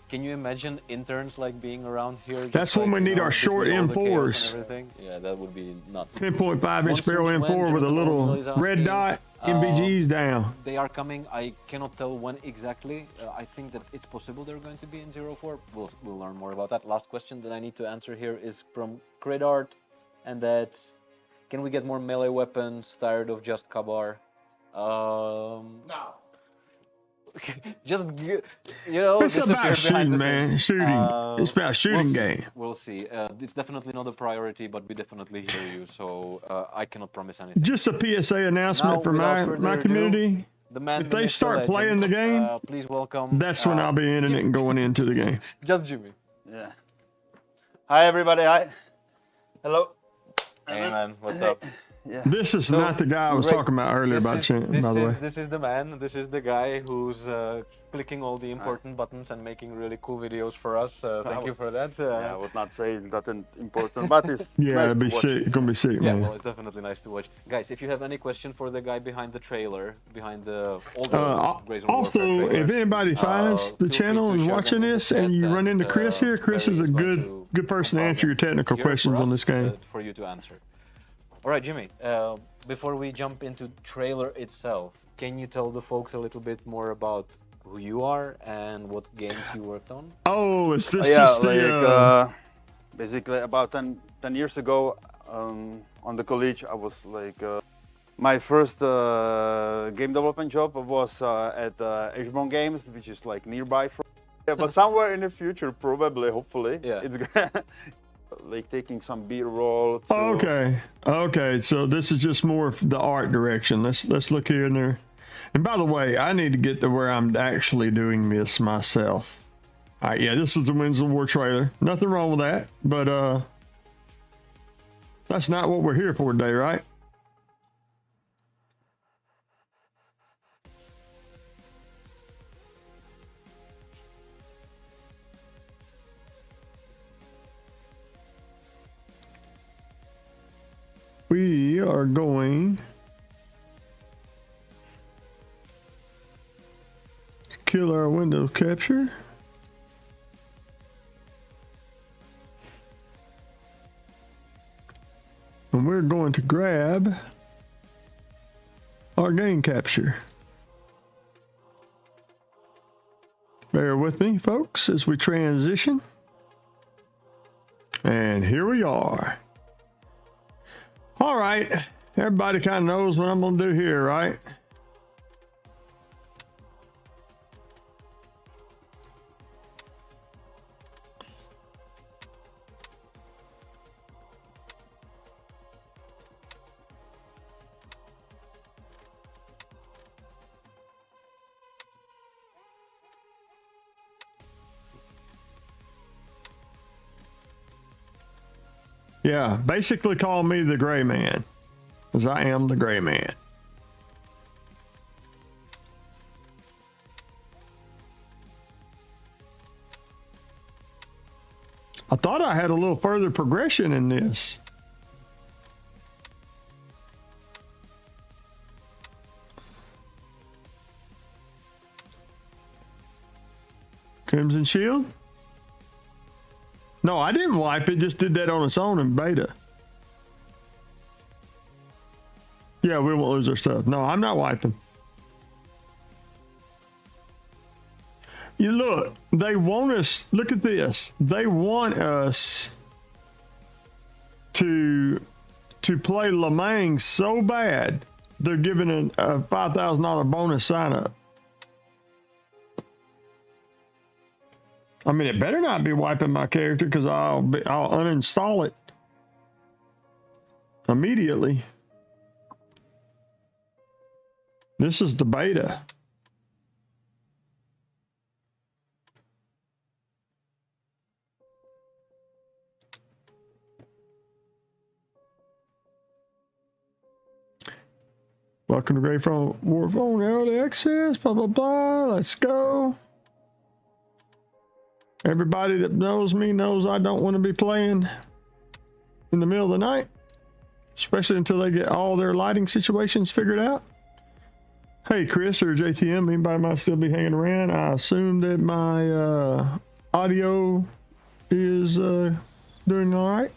Can you imagine interns like being around here? Just That's when like, we you need know, our short between all the chaos M4s. and everything? Yeah, that would be nuts. 10.5-inch barrel Monsoons M4 when with a Jonathan little Orwell is red asking, dot, MBGs down. They are coming. I cannot tell when exactly. I think that it's possible they're going to be in 04. We'll learn more about that. Last question that I need to answer here is from Credart, and that's, can we get more melee weapons? Tired of just Kabar? No. Just, you know, It's disappear about behind shooting, the man. thing. Shooting. It's about shooting see. game. We'll see. It's definitely not a priority, but we definitely hear you. So I cannot promise anything. Just a PSA announcement Now, for without further my ado, community. The man If who they makes the start legend, playing the game, please welcome. That's when I'll be in it and going into the game. Just Jimmy. Yeah. Hi everybody. Hi. Hello. Hey man, what's up? Yeah. This is not the guy I was talking about earlier, by the way. This is the man. This is the guy who's clicking all the important buttons and making really cool videos for us. Thank you for that. Yeah, I would not say it's that important, but it's Yeah, nice it'd to be watch. sick. Gonna be sick, Yeah, man. well, it's definitely nice to watch. Guys, if you have any question for the guy behind the trailer, behind the all the Grayzone Also, Warfare trailers, if anybody finds the feel free channel to and shove them watching in the this and chat you run into Chris here, Chris Barry is a going to good person to compile answer your them technical here for questions on us, this game. for you to answer. All right, Jimmy, before we jump into trailer itself, can you tell the folks a little bit more about who you are and what games you worked on? Oh, is this Yeah, just the? basically about 10 years ago, on the college, I was like, my first game development job was at EXPO Games, which is like nearby from. Yeah, but somewhere in the future, probably, hopefully, Yeah. it's like taking some B-roll. Okay, okay. So this is just more of the art direction. Let's look here and there. And by the way, I need to get to where I'm actually doing this myself. All right, yeah, this is the Winds of War trailer. Nothing wrong with that, but that's not what we're here for today, right? We are going to kill our window capture. And we're going to grab our game capture. Bear with me, folks, as we transition. And here we are. All right, everybody kind of knows what I'm gonna do here, right? Yeah, basically call me the gray man, because I am the gray man. I thought I had a little further progression in this. Crimson Shield? No, I didn't wipe it, just did that on its own in beta. Yeah, we won't lose our stuff. No, I'm not wiping. You look, they want us, look at this. They want us to play Lamang so bad, they're giving a $5,000 bonus sign up. I mean, it better not be wiping my character because I'll uninstall it immediately. This is the beta. Welcome to Grayzone Warfare Early Access, blah, blah, blah. Let's go. Everybody that knows me knows I don't want to be playing in the middle of the night, especially until they get all their lighting situations figured out. Hey, Chris or JTM, anybody might still be hanging around. I assume that my audio is doing all right.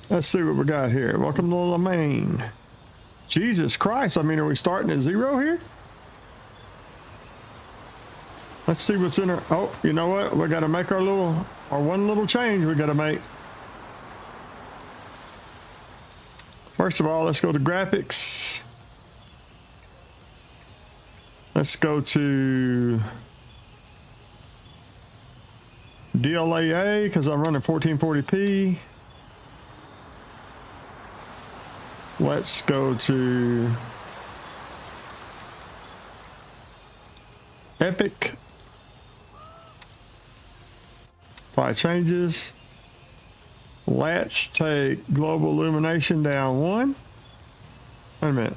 Let's see what we got here. Welcome to the main. Jesus Christ, I mean, are we starting at 0 here? Let's see what's in our, oh, you know what? We got to make our one little change we got to make. First of all, let's go to graphics. Let's go to DLAA because I'm running 1440p. Let's go to Epic. Apply changes. Let's take global illumination down 1. Wait a minute.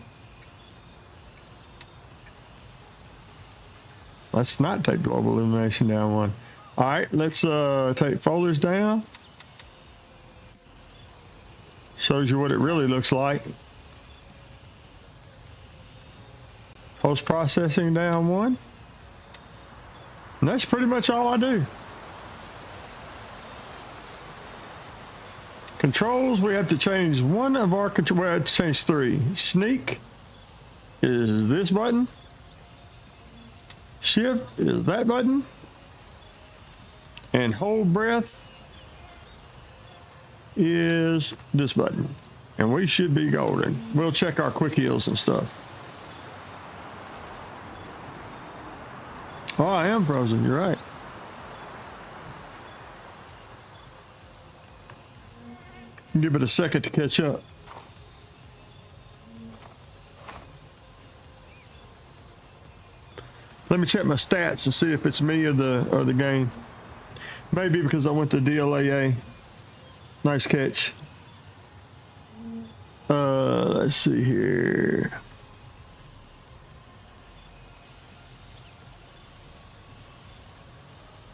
let's not take global illumination down one. All right, let's take folders down. Shows you what it really looks like. Post-processing down one. And that's pretty much all I do. Controls, we have to change one of our controls. We have to change 3. Sneak is this button. Shift is that button. And hold breath is this button. And we should be golden. We'll check our quick heals and stuff. Oh, I am frozen, you're right. Give it a second to catch up. Let me check my stats and see if it's me or the game. Maybe because I went to DLAA. Nice catch. Let's see here.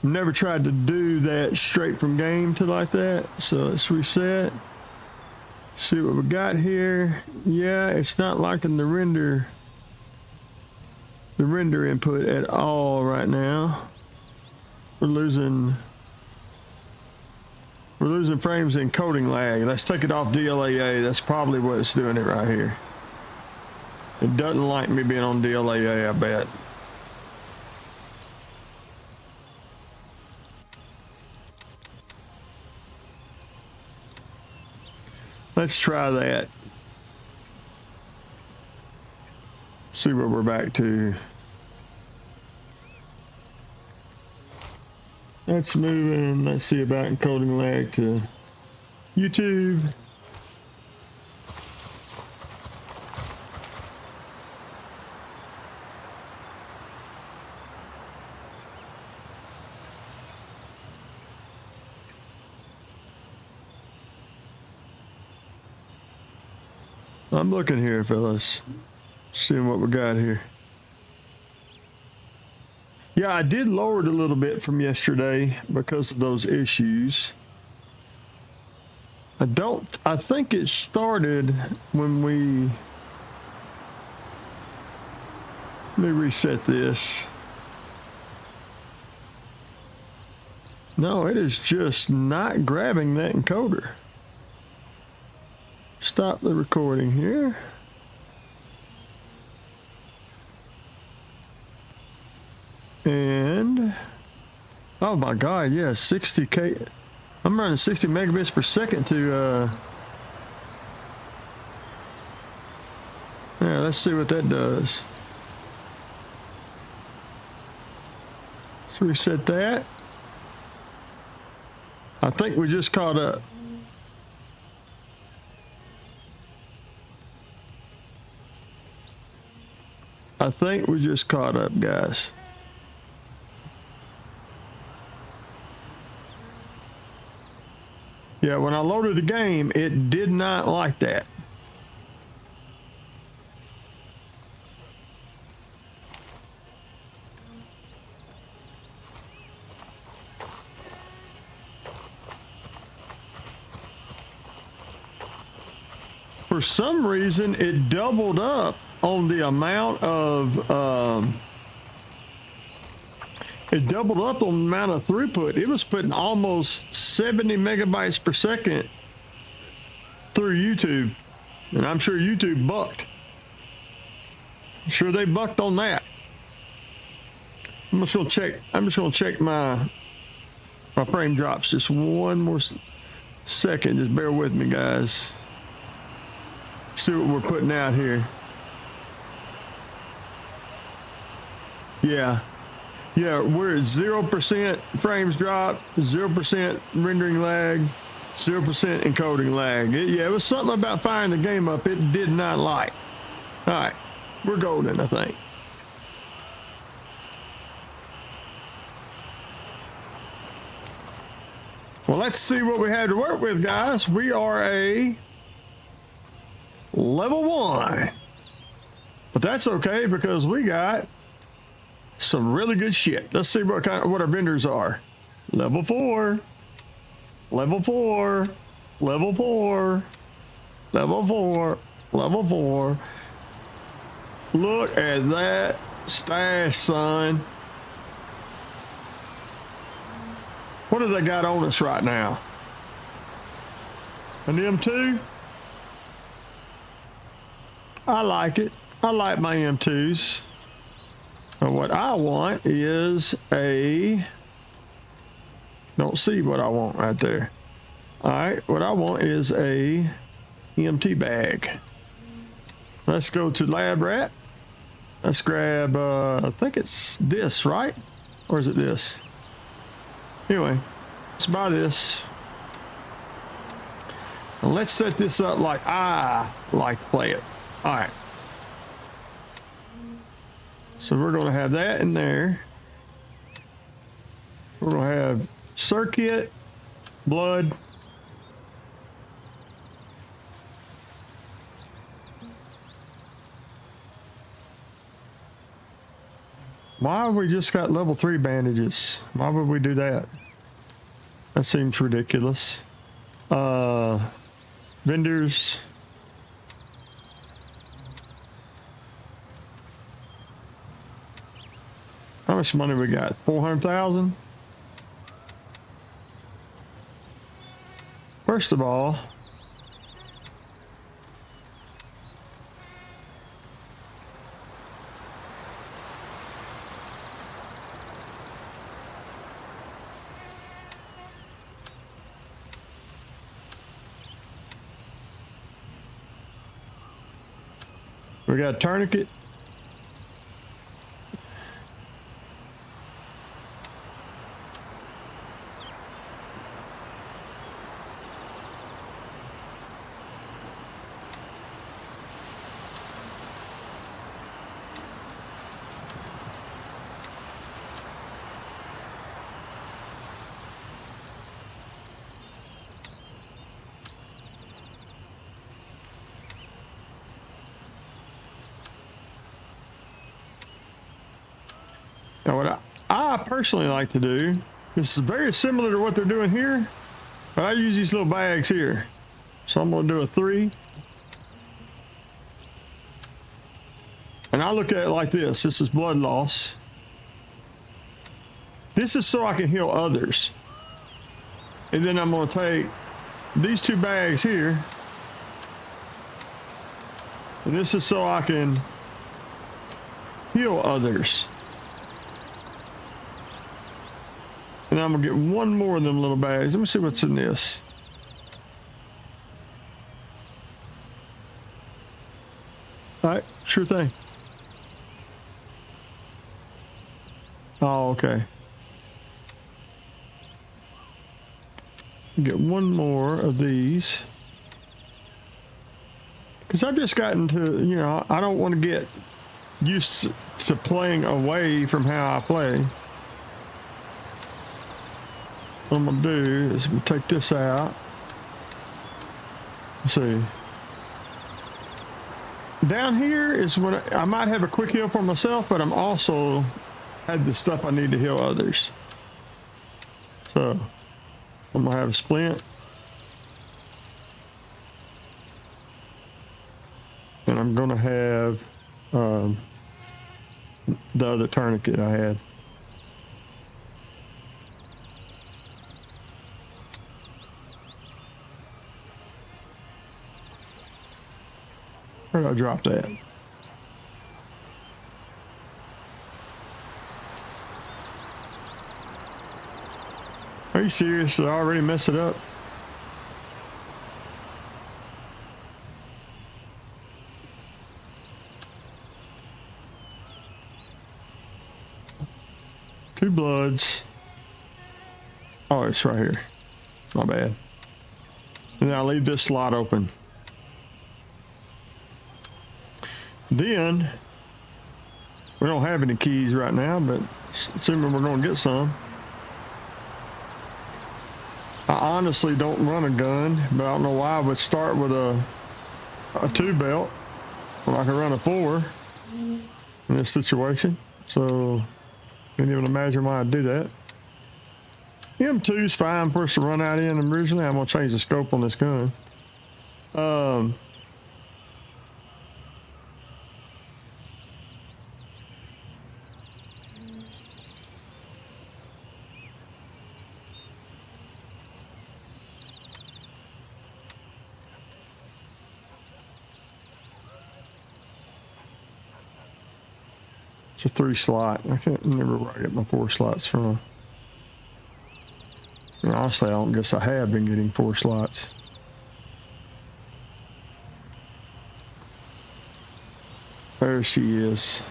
Never tried to do that straight from game to like that. So let's reset. See what we got here. Yeah, it's not liking the render input at all right now. We're losing frames in coding lag. Let's take it off DLAA. That's probably what it's doing it right here. It doesn't like me being on DLAA, I bet. Let's try that. See what we're back to. That's moving. Let's see about encoding lag to YouTube. I'm looking here, fellas. Seeing what we got here. Yeah, I did lower it a little bit from yesterday because of those issues. I think it started when let me reset this. No, it is just not grabbing that encoder. Stop the recording here. And, oh my God, yeah, 60K. I'm running 60 megabits per second to, yeah, let's see what that does. Let's reset that. I think we just caught up. I think we just caught up, guys. Yeah, when I loaded the game, it did not like that. For some reason, it doubled up on the amount of throughput. It was putting almost 70 megabytes per second through YouTube, and I'm sure YouTube bucked. I'm sure they bucked on that. I'm just gonna check my frame drops just one more second. Just bear with me, guys. See what we're putting out here. Yeah, we're at 0% frames drop, 0% rendering lag, 0% encoding lag. It was something about firing the game up it did not like. All right, we're golden, I think. Well, let's see what we had to work with, guys. We are a level 1, but that's okay because we got some really good shit. Let's see what our vendors are. Level 4, level 4, level 4, level 4, level 4. Look at that stash, son. What have they got on us right now? An M2? I like it. I like my M2s. But what I want is a... Don't see what I want right there. All right, what I want is a EMT bag. Let's go to Lab Rat. Let's grab, I think it's this, right? Or is it this? Anyway, let's buy this. And let's set this up like I like to play it. All right. So we're going to have that in there. We're going to have circuit, blood. Why have we just got level 3 bandages? Why would we do that? That seems ridiculous. Vendors. How much money we got? 400,000? First of all, we got a tourniquet. Now, what I personally like to do, this is very similar to what they're doing here, but I use these little bags here. So I'm going to do a 3. And I look at it like this. This is blood loss. This is so I can heal others. And then I'm going to take these 2 bags here. And this is so I can heal others. And I'm gonna get one more of them little bags. Let me see what's in this. All right, sure thing. Oh, okay. Get one more of these. Because I've just gotten to, you know, I don't want to get used to playing away from how I play. What I'm gonna do is take this out. Let's see. Down here is when I might have a quick heal for myself, but I'm also had the stuff I need to heal others. So I'm gonna have a splint. And I'm gonna have the other tourniquet I had. Where did I drop that? Are you serious? Did I already mess it up? Two bloods. Oh, it's right here. My bad. And then I'll leave this slot open. Then, we don't have any keys right now, but assuming we're going to get some. I honestly don't run a gun, but I don't know why I would start with a 2 belt when I can run a 4 in this situation. So Can't even imagine why I'd do that. M2 is fine for us to run out in. Originally, I'm gonna change the scope on this gun. It's a 3 slot. I can't remember where I get my 4 slots from. And honestly, I don't guess I have been getting 4 slots. There she is.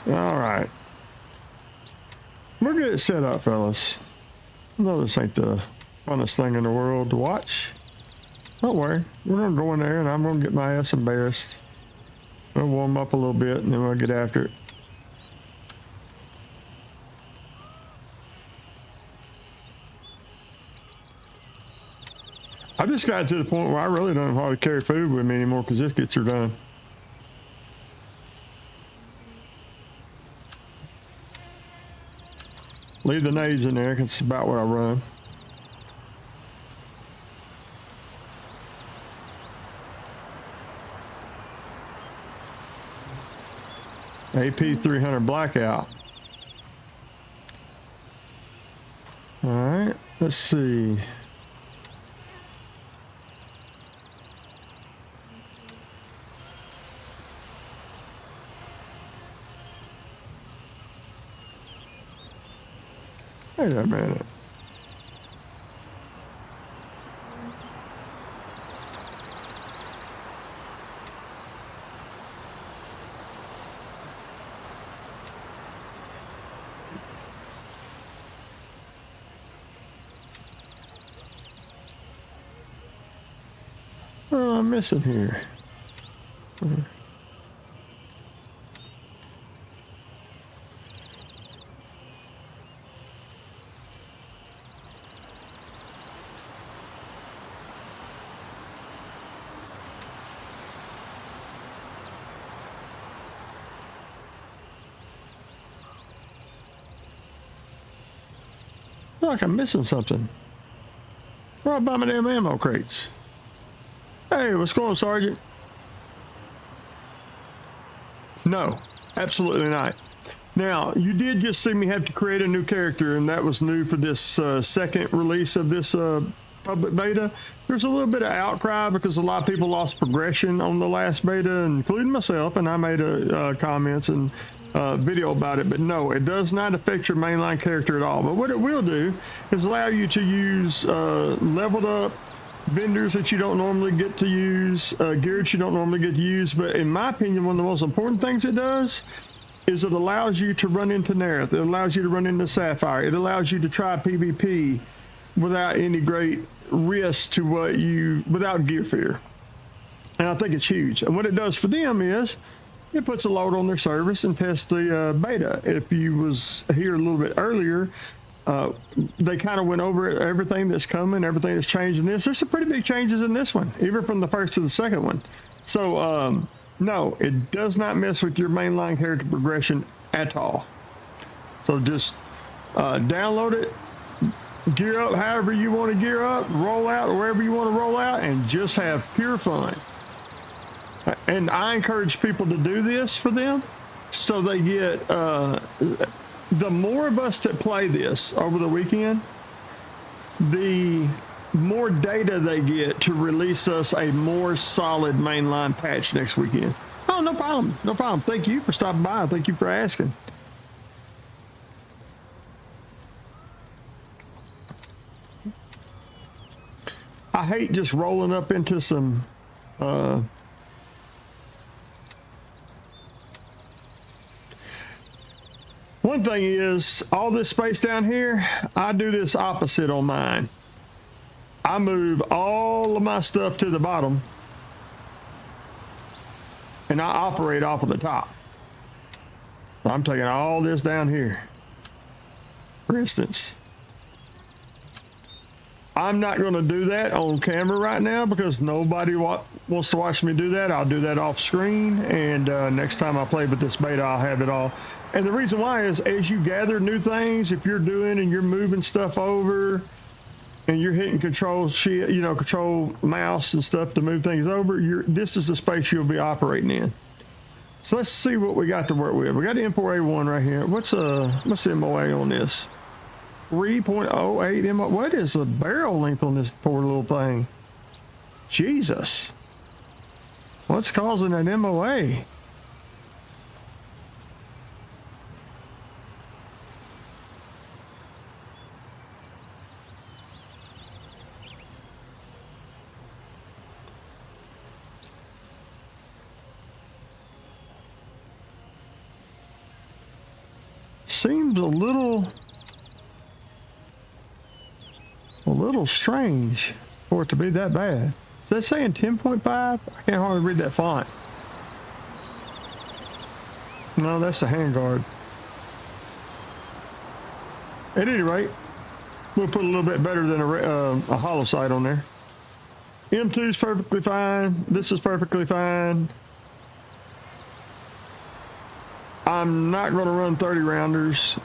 All right. We're good set up, fellas. I know this ain't the funnest thing in the world to watch. Don't worry. We're going to go in there and I'm going to get my ass embarrassed. We'll warm up a little bit and then we'll get after it. I just got to the point where I really don't know how to carry food with me anymore because this gets her done. Leave the nades in there because it's about what I run. AP 300 blackout. All right, let's see. Wait a minute. What am I missing here? I feel like I'm missing something. Right by my damn ammo crates. Hey, what's going on, Sergeant? No, absolutely not. Now, you did just see me have to create a new character, and that was new for this second release of this public beta. There's a little bit of outcry because a lot of people lost progression on the last beta, including myself, and I made comments and video about it. But no, it does not affect your mainline character at all. But what it will do is allow you to use leveled up vendors that you don't normally get to use, gear that you don't normally get to use. But in my opinion, one of the most important things it does is it allows you to run into Nerith. It allows you to run into Sapphire. It allows you to try PvP without any great risk to without gear fear. And I think it's huge. And what it does for them is it puts a load on their service and tests the beta. If you was here a little bit earlier, they kind of went over everything that's coming, everything that's changed in this. There's some pretty big changes in this one, even from the first to the second one. So, no, it does not mess with your mainline character progression at all. So just download it, gear up however you want to gear up, roll out wherever you want to roll out, and just have pure fun. And I encourage people to do this for them so they get the more of us that play this over the weekend, the more data they get to release us a more solid mainline patch next weekend. Oh, no problem. No problem. Thank you for stopping by. Thank you for asking. I hate just rolling up into some one thing is, all this space down here, I do this opposite on mine. I move all of my stuff to the bottom and I operate off of the top. So I'm taking all this down here. For instance, I'm not going to do that on camera right now because nobody wants to watch me do that. I'll do that off screen, and next time I play with this beta, I'll have it all. And the reason why is as you gather new things, if you're doing and you're moving stuff over and you're hitting control shit, you know, control mouse and stuff to move things over, this is the space you'll be operating in. So let's see what we got to work with. We got the import A1 right here. What's the MOA on this? 3.08 MOA. What is the barrel length on this poor little thing? Jesus. What's causing that MOA? Seems a little strange for it to be that bad. Is that saying 10.5? I can't hardly read that font. No, that's the handguard. At any rate, we'll put a little bit better than a hollow sight on there. M2 is perfectly fine. This is perfectly fine. I'm not going to run 30 rounders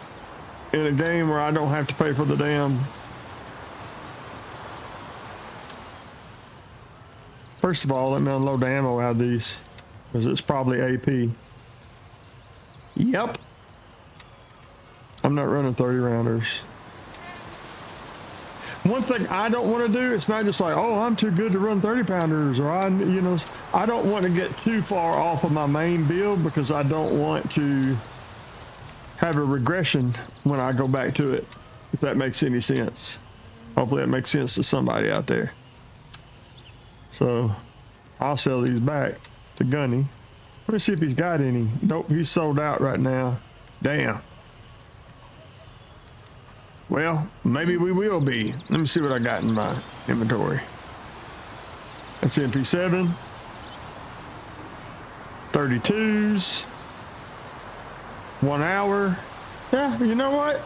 in a game where I don't have to pay for the damn. First of all, let me unload the ammo out of these because it's probably AP. Yep. I'm not running 30 rounders. One thing I don't want to do, it's not just like, oh, I'm too good to run 30 pounders, or I don't want to get too far off of my main build because I don't want to have a regression when I go back to it, if that makes any sense. Hopefully that makes sense to somebody out there. So I'll sell these back to Gunny. Let me see if he's got any. Nope, he's sold out right now. Damn. Well, maybe we will be. Let me see what I got in my inventory. That's MP7. 32s. 1 hour. Yeah, you know what?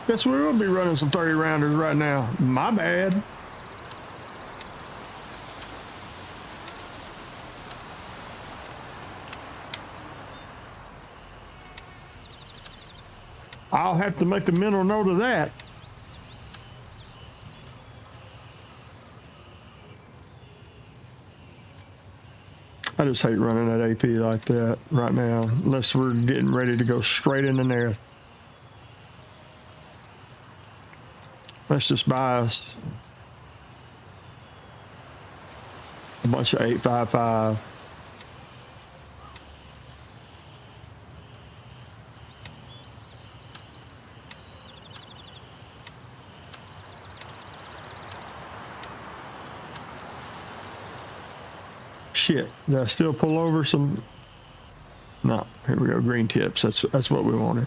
Guess we will be running some 30 rounders right now. My bad. I'll have to make a mental note of that. I just hate running that AP like that right now, unless we're getting ready to go straight in there. Let's just buy us a bunch of 855. Shit, did I still pull over some? No, here we go, green tips. That's what we wanted.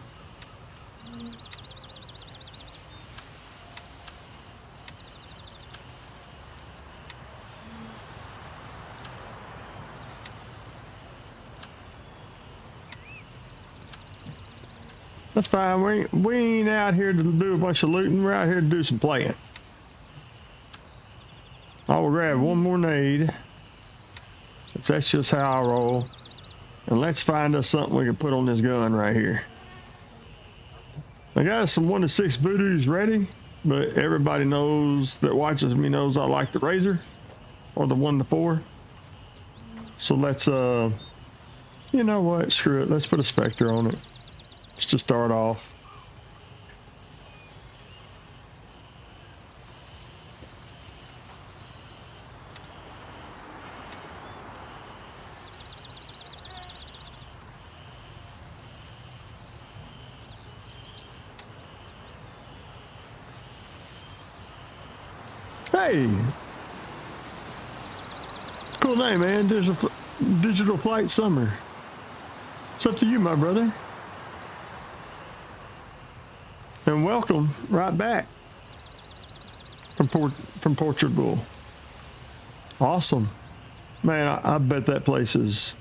That's fine. We ain't out here to do a bunch of looting. We're out here to do some playing. I will grab one more nade. That's just how I roll. And let's find us something we can put on this gun right here. I got some 1 to 6 voodoos ready, but everybody knows that watches me knows I like the Razor or the 1 to 4. So let's, you know what? Screw it. Let's put a Spectre on it. Just to start off. Hey, cool name, man. There's a Digital Flight Summer. It's up to you, my brother. And welcome right back from Portugal. Awesome, man. I bet that place is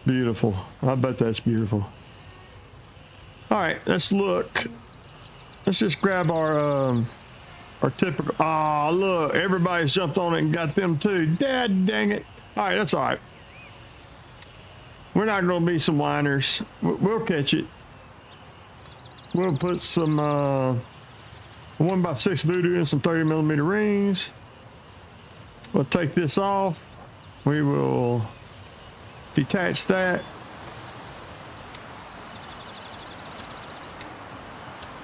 beautiful. I bet that's beautiful. All right, let's look. Let's just grab our are typical. Oh, look, everybody's jumped on it and got them too. Dad dang it. All right, that's all right. We're not going to be some whiners. We'll catch it. We'll put some 1x6 voodoo and some 30mm rings. We'll take this off. We will detach that.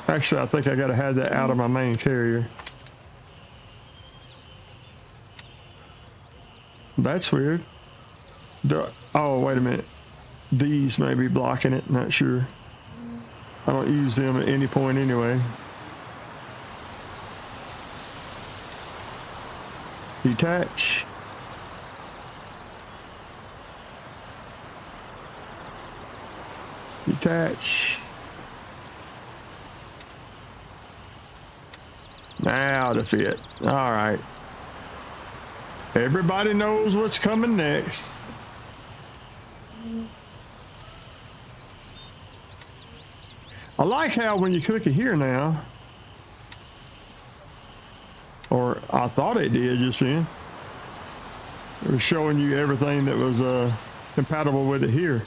Actually, I think I got to have that out of my main carrier. That's weird. Oh, wait a minute. These may be blocking it, not sure. I don't use them at any point anyway. Detach. Detach. Now to fit. All right. Everybody knows what's coming next. I like how when you click it here now, or I thought it did just then, it was showing you everything that was compatible with it here.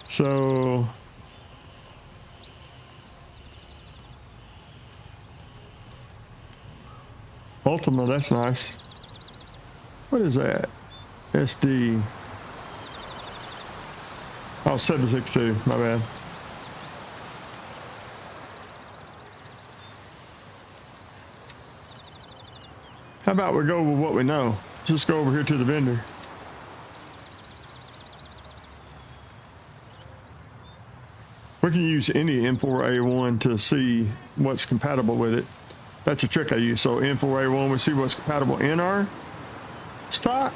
So Ultima, that's nice. What is that? SD. Oh, 762, my bad. How about we go with what we know? Just go over here to the vendor. We can use any M4A1 to see what's compatible with it. That's a trick I use. So M4A1, we see what's compatible in our stock,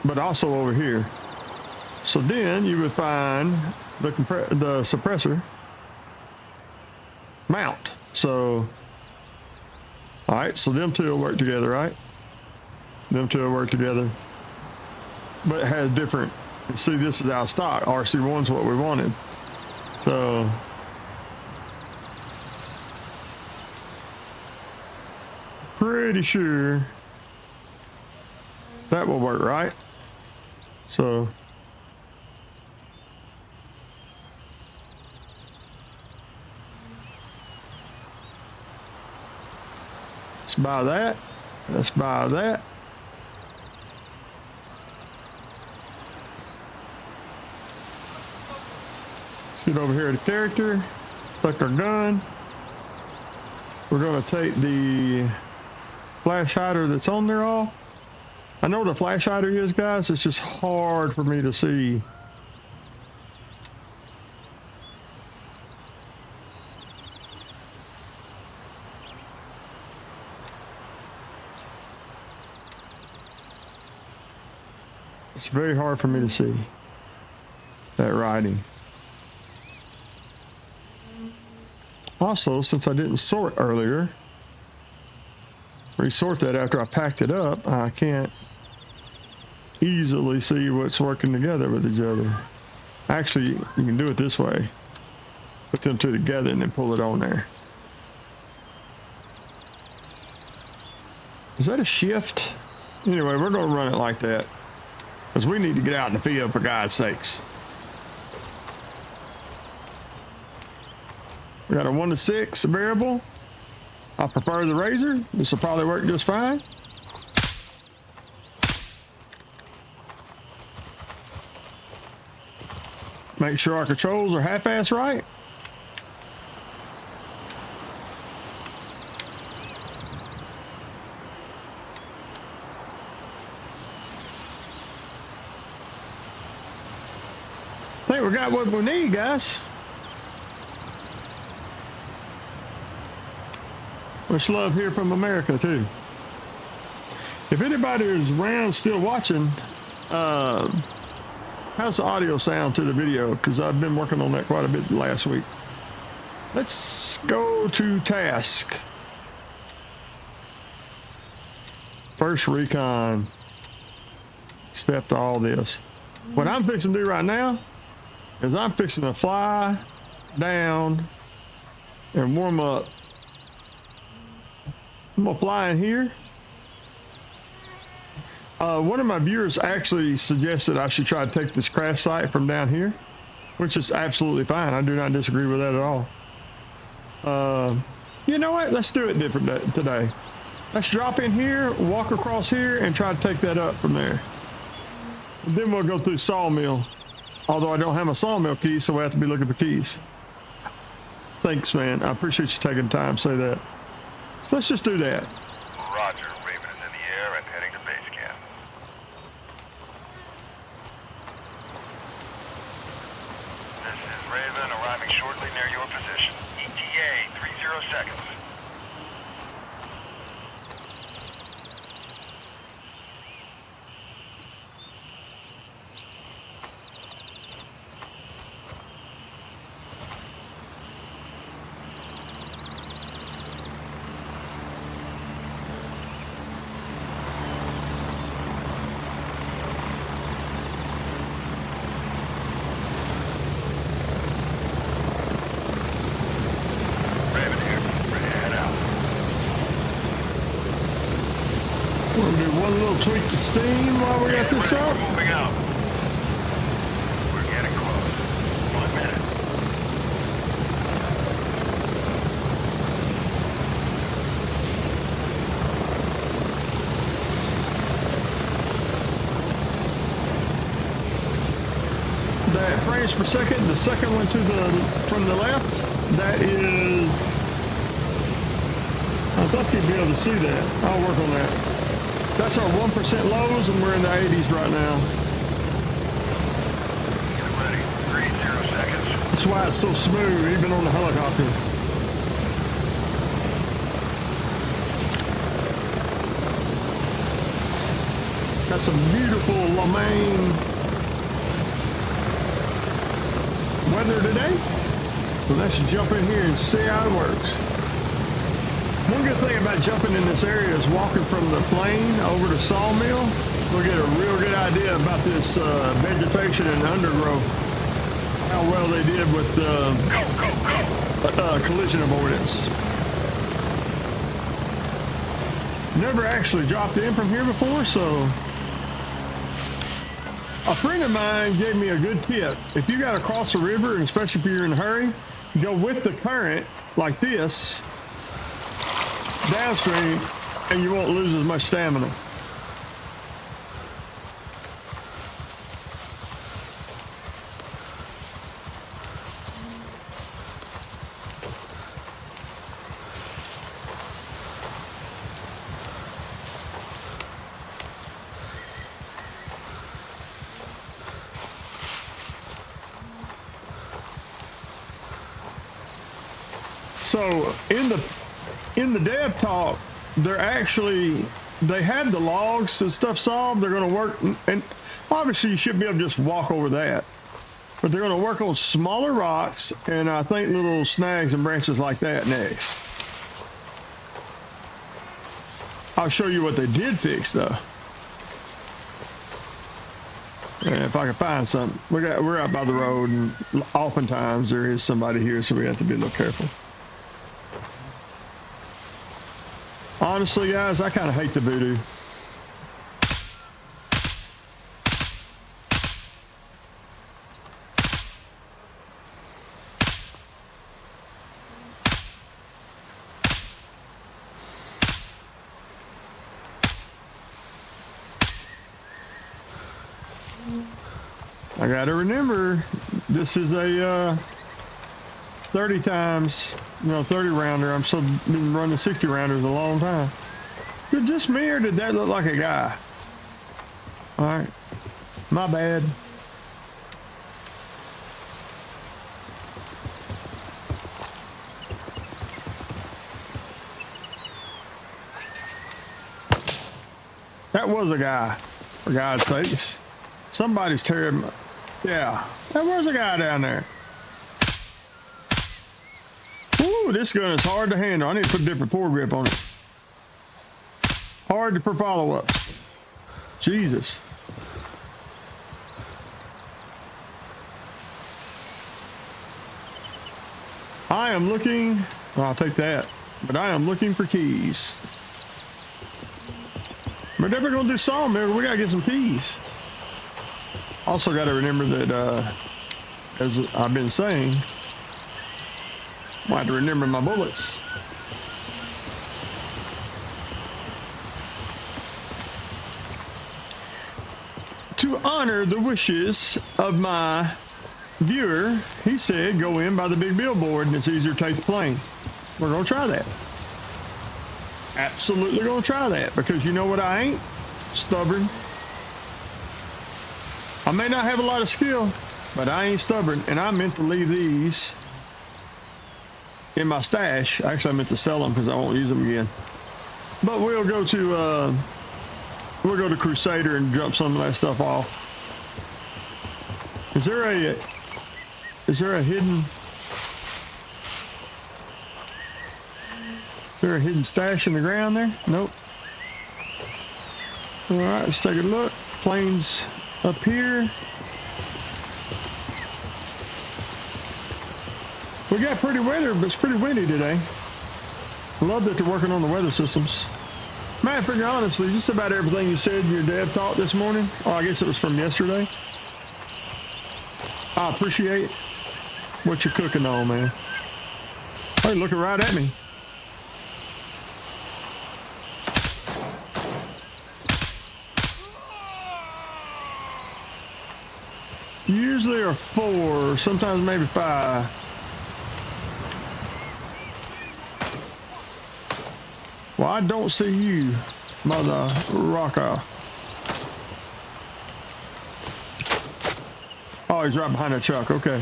but also over here. So then you would find the suppressor mount. So, all right, so them two will work together, right? Them two will work together, but it has different. See, this is our stock. RC1's what we wanted. So pretty sure that will work, right? So let's buy that. Let's buy that. Let's get over here to character. Select our gun. We're going to take the flash hider that's on there off. I know what a flash hider is, guys. It's just hard for me to see. It's very hard for me to see that writing. Also, since I didn't sort earlier, resort that after I packed it up, I can't easily see what's working together with each other. Actually, you can do it this way. Put them two together and then pull it on there. Is that a shift? Anyway, we're going to run it like that because we need to get out in the field, for God's sakes. We got a 1 to 6 variable. I prefer the razor. This will probably work just fine. Make sure our controls are half-ass right. I think we got what we need, guys. Much love here from America, too. If anybody is around still watching, how's the audio sound to the video? Because I've been working on that quite a bit last week. Let's go to task. First recon. Step to all this. What I'm fixing to do right now is I'm fixing to fly down and warm up. I'm gonna fly in here. One of my viewers actually suggested I should try to take this crash site from down here, which is absolutely fine. I do not disagree with that at all. You know what? Let's do it different today. Let's drop in here, walk across here, and try to take that up from there. And then we'll go through Sawmill. Although I don't have a Sawmill key, so we have to be looking for keys. Thanks, man. I appreciate you taking the time to say that. So let's just do that. Roger. Raven is in the air and heading to base camp. This is Raven arriving shortly near your position. ETA 30 seconds. Raven here. Ready to head out. We're gonna do one little tweak to Steam while we got this Ready, up. we're moving out. We're getting close. 1 minute. That frames per second, the second one from the left, that is, I thought you'd be able to see that. I'll work on that. That's our 1% lows, and we're in the 80s right now. Get ready. 30 seconds. That's why it's so smooth, even on the helicopter. Got some beautiful Lamaine weather today. So let's jump in here and see how it works. One good thing about jumping in this area is walking from the plane over to Sawmill. We'll get a real good idea about this vegetation and undergrowth. How well they did with collision avoidance. Never actually dropped in from here before, so a friend of mine gave me a good tip. If you got to cross a river, and especially if you're in a hurry, go with the current like this downstream, and you won't lose as much stamina. So in the dev talk, they had the logs and stuff solved. They're going to work, and obviously you should be able to just walk over that. But they're going to work on smaller rocks and I think little snags and branches like that next. I'll show you what they did fix though. And if I can find something, we're out by the road, and oftentimes there is somebody here, so we have to be a little careful. Honestly, guys, I kind of hate the voodoo. I gotta remember, this is a 30 times, 30 rounder. I'm so been running 60 rounders a long time. Is it just me, or did that look like a guy? All right, my bad. That was a guy, for God's sakes. Somebody's tearing. Yeah, there was a guy down there. Ooh, this gun is hard to handle. I need to put a different foregrip on it. Hard for follow-ups. Jesus. I am looking Well, I'll take that. But I am looking for keys. We're never gonna do sawmill. We gotta get some keys. Also gotta remember that, as I've been saying, I have to remember my bullets. To honor the wishes of my viewer, he said go in by the big billboard and it's easier to take the plane. We're gonna try that. Absolutely gonna try that, because you know what I ain't? Stubborn. I may not have a lot of skill, but I ain't stubborn, and I meant to leave these in my stash. Actually, I meant to sell them because I won't use them again. But we'll go to Crusader and jump some of that stuff off. Is there a hidden? Is there a hidden stash in the ground there? Nope. All right, let's take a look. Planes up here. We got pretty weather, but it's pretty windy today. I love that they're working on the weather systems. Man, I figure honestly, just about everything you said in your dev talk this morning, oh, I guess it was from yesterday. I appreciate what you're cooking on, man. Hey, looking right at me. Usually are 4, sometimes maybe 5. Well, I don't see you, mother rocker. Oh, he's right behind the truck. Okay.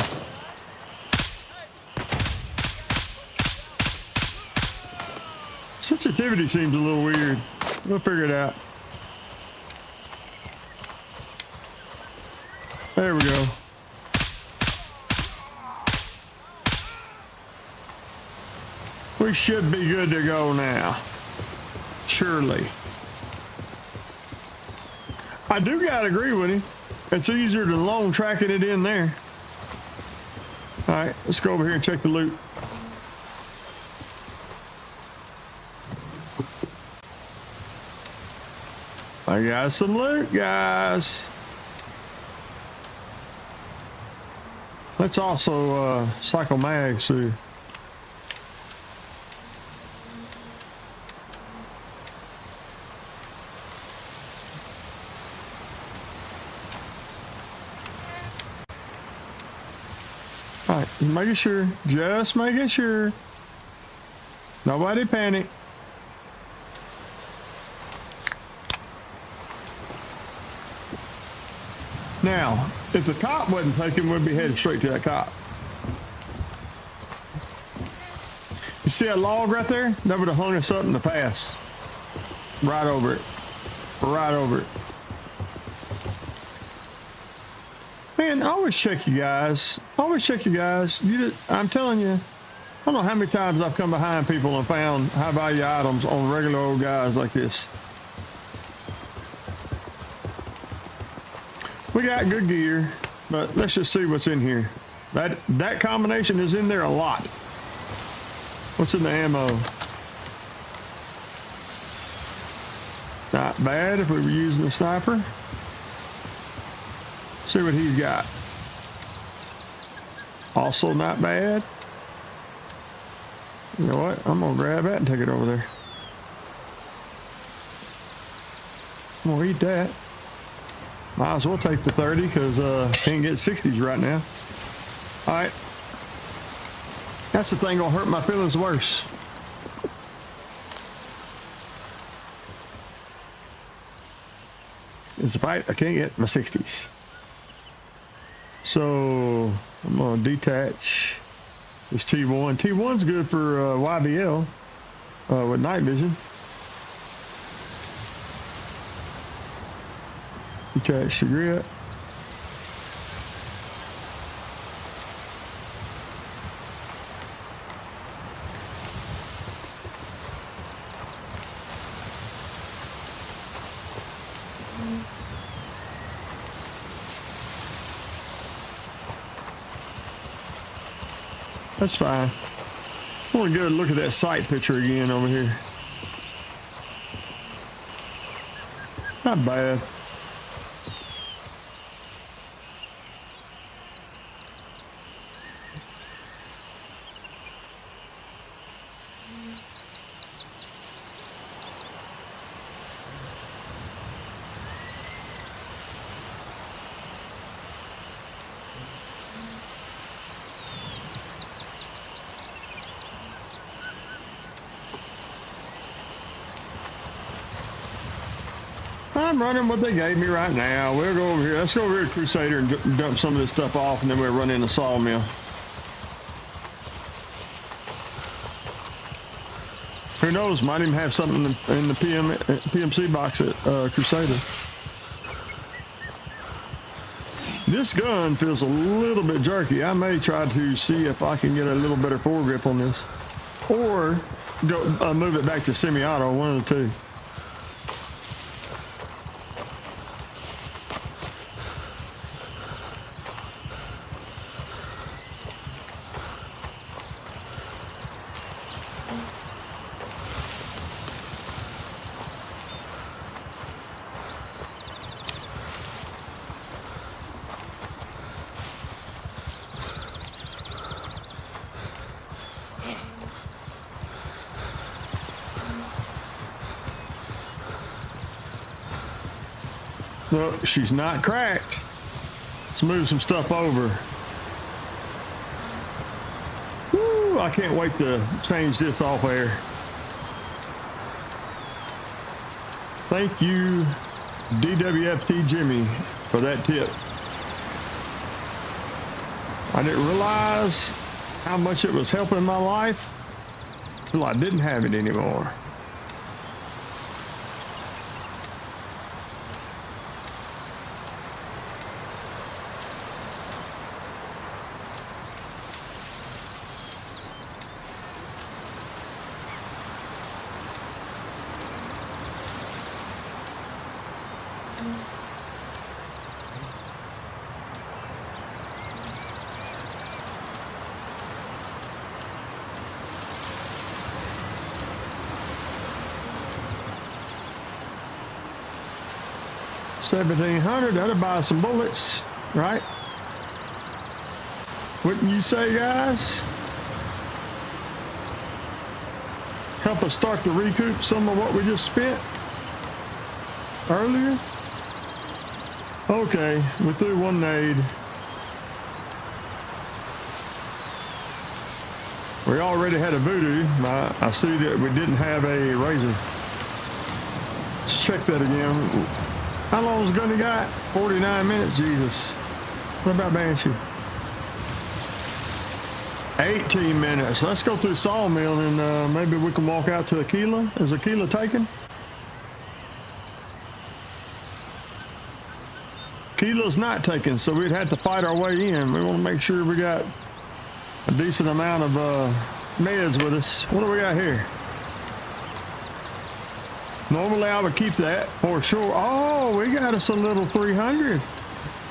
Sensitivity seems a little weird. We'll figure it out. There we go. We should be good to go now. Surely. I do gotta agree with him. It's easier than long tracking it in there. All right, let's go over here and check the loot. I got some loot, guys. Let's also cycle mags too. All right, making sure, just making sure. Nobody panic. Now, if the cop wasn't taken, we'd be headed straight to that cop. You see that log right there? That would have hung us up in the pass. Right over it. Right over it. Man, always check you guys. Always check you guys. I'm telling you, I don't know how many times I've come behind people and found high value items on regular old guys like this. We got good gear, but let's just see what's in here. That combination is in there a lot. What's in the ammo? Not bad if we were using the sniper. See what he's got. Also not bad. You know what? I'm gonna grab that and take it over there. I'm gonna eat that. Might as well take the 30 because can't get 60s right now. All right. That's the thing gonna hurt my feelings worse. Is if I can't get my 60s. So I'm gonna detach this T1. T1's good for YBL with night vision. Detach the grip. That's fine. I want to get a look at that sight picture again over here. Not bad. I'm running what they gave me right now. We'll go over here. Let's go over here to Crusader and dump some of this stuff off, and then we'll run in the sawmill. Who knows? Might even have something in the PMC box at Crusader. This gun feels a little bit jerky. I may try to see if I can get a little better foregrip on this, or go move it back to semi-auto. One of the two. Look, she's not cracked. Let's move some stuff over. Woo, I can't wait to change this off air. Thank you, DWFT Jimmy, for that tip. I didn't realize how much it was helping my life until I didn't have it anymore. $1,700, that'll buy some bullets, right? Wouldn't you say, guys? Help us start to recoup some of what we just spent earlier. Okay, we threw one nade. We already had a voodoo. I see that we didn't have a razor. Let's check that again. How long has the gun got? 49 minutes, Jesus. What about Banshee? 18 minutes. Let's go through Sawmill and maybe we can walk out to Aquila. Is Aquila taken? Aquila's not taken, so we'd have to fight our way in. We want to make sure we got a decent amount of meds with us. What do we got here? Normally I would keep that for sure. Oh, we got us a little 300.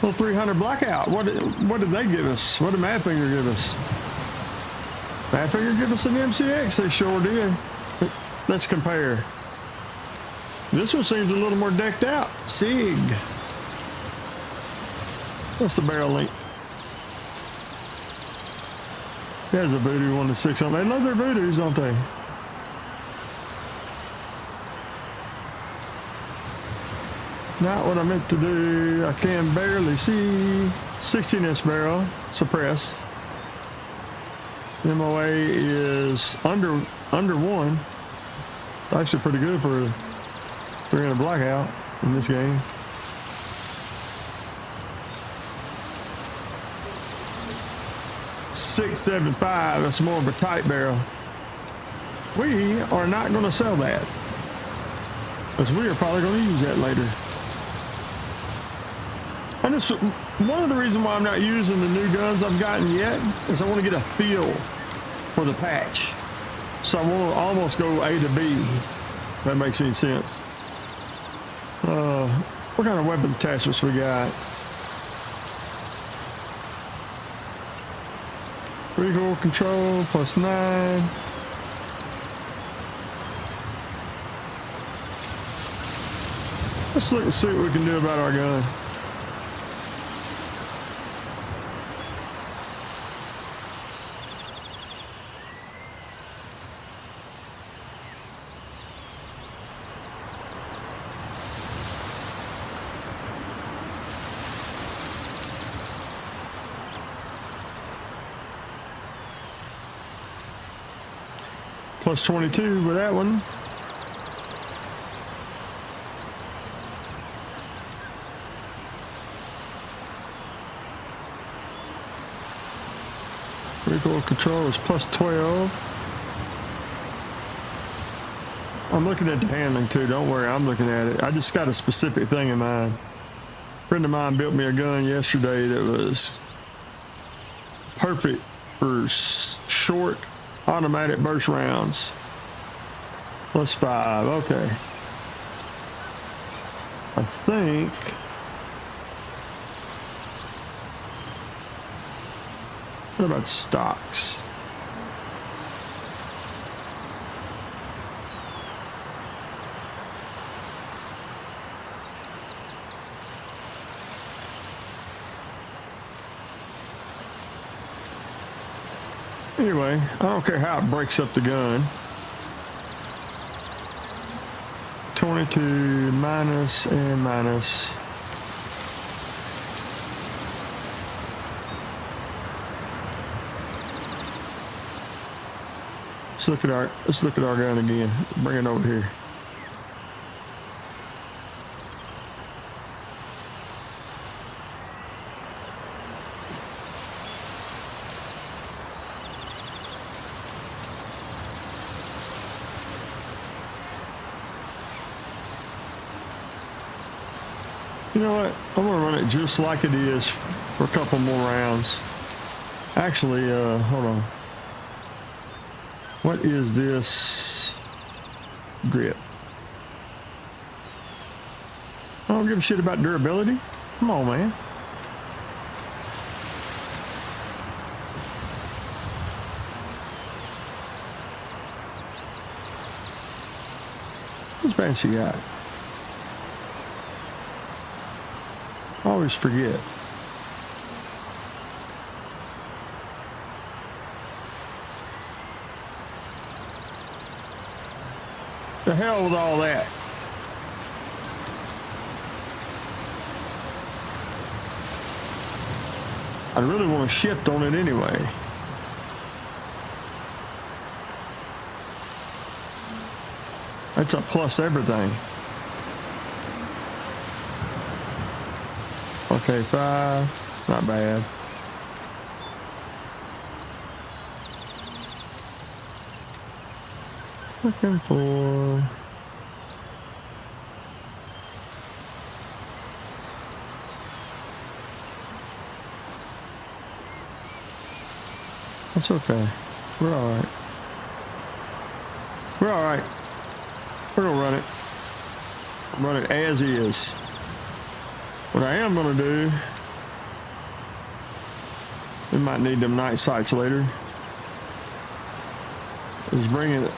Little 300 blackout. What did they give us? What did Madfinger give us? Madfinger give us an MCX? They sure did. Let's compare. This one seems a little more decked out. SIG. What's the barrel length? There's a voodoo 1 to 600. They love their voodoos, don't they? Not what I meant to do. I can barely see. 16-inch barrel, suppress. MOA is under 1. Actually pretty good for a 300 blackout in this game. .675. That's more of a tight barrel. We are not going to sell that, because we are probably going to use that later. And this, one of the reasons why I'm not using the new guns I've gotten yet is I want to get a feel for the patch. So I want to almost go A to B, if that makes any sense. What kind of weapons attachments we got? Recoil control +9. Let's look and see what we can do about our gun. Plus 22 with that one. Recoil control is plus 12. I'm looking at the handling too, don't worry, I'm looking at it. I just got a specific thing in mind. A friend of mine built me a gun yesterday that was perfect for short automatic burst rounds. Plus 5, okay. I think what about stocks? Anyway, I don't care how it breaks up the gun. 22 minus and minus. Let's look at our gun again. Bring it over here. You know what? I'm gonna run it just like it is for a couple more rounds. Actually, hold on. What is this grip? I don't give a shit about durability. Come on, man. What's bad she got? I always forget. The hell with all that. I really want to shift on it anyway. That's a plus everything. Okay, 5, not bad. Looking for that's okay. We're all right. We're all right. We're gonna run it. Run it as is. What I am gonna do, we might need them night sights later, is bring it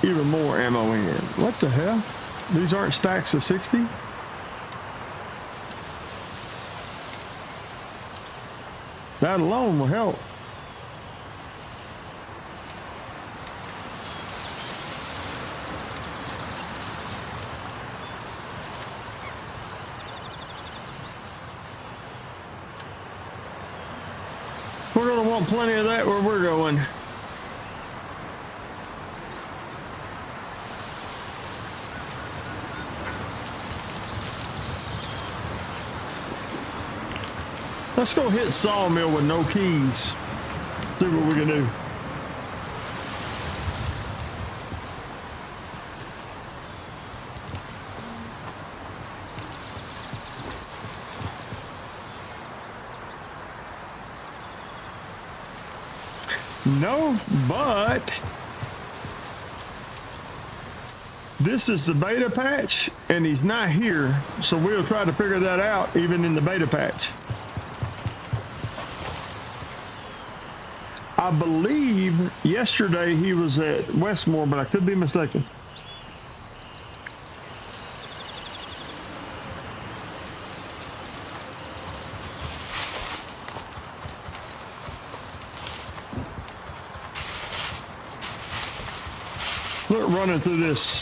even more ammo in. What the hell? These aren't stacks of 60? That alone will help. We're gonna want plenty of that where we're going. Let's go hit Sawmill with no keys. See what we can do. No, but this is the beta patch and he's not here, so we'll try to figure that out even in the beta patch. I believe yesterday he was at Westmore, but I could be mistaken. look running through this.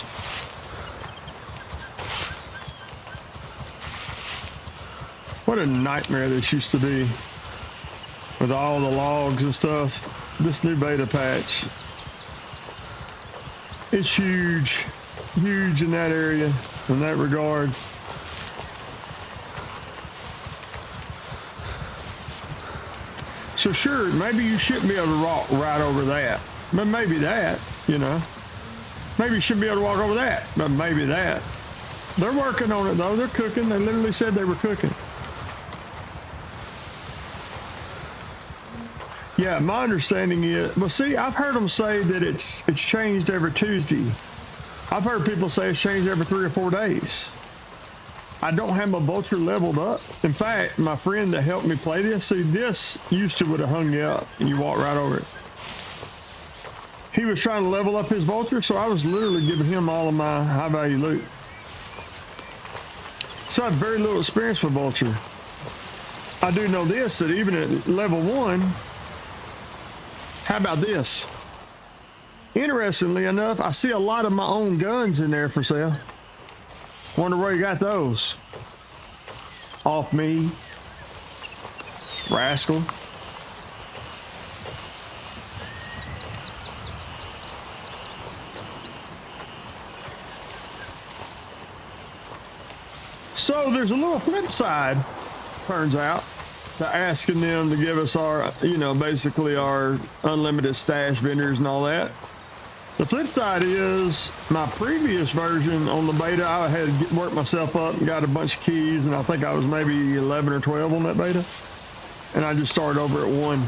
What a nightmare this used to be with all the logs and stuff. This new beta patch, it's huge, huge in that area, in that regard. So sure, maybe you shouldn't be able to walk right over that, but maybe that, you know. Maybe you shouldn't be able to walk over that, but maybe that. They're working on it though, they're cooking. They literally said they were cooking. Yeah, my understanding is, well, see, I've heard them say that it's changed every Tuesday. I've heard people say it's changed every 3 or 4 days. I don't have my vulture leveled up. In fact, my friend that helped me play this, see, this used to would have hung you up and you walk right over it. He was trying to level up his vulture, so I was literally giving him all of my high value loot. So I have very little experience with vulture. I do know this, that even at level 1, how about this? Interestingly enough, I see a lot of my own guns in there for sale. Wonder where you got those. Off me. Rascal. So there's a little flip side, turns out, to asking them to give us our, you know, basically our unlimited stash vendors and all that. The flip side is my previous version on the beta, I had worked myself up and got a bunch of keys, and I think I was maybe 11 or 12 on that beta. And I just started over at 1.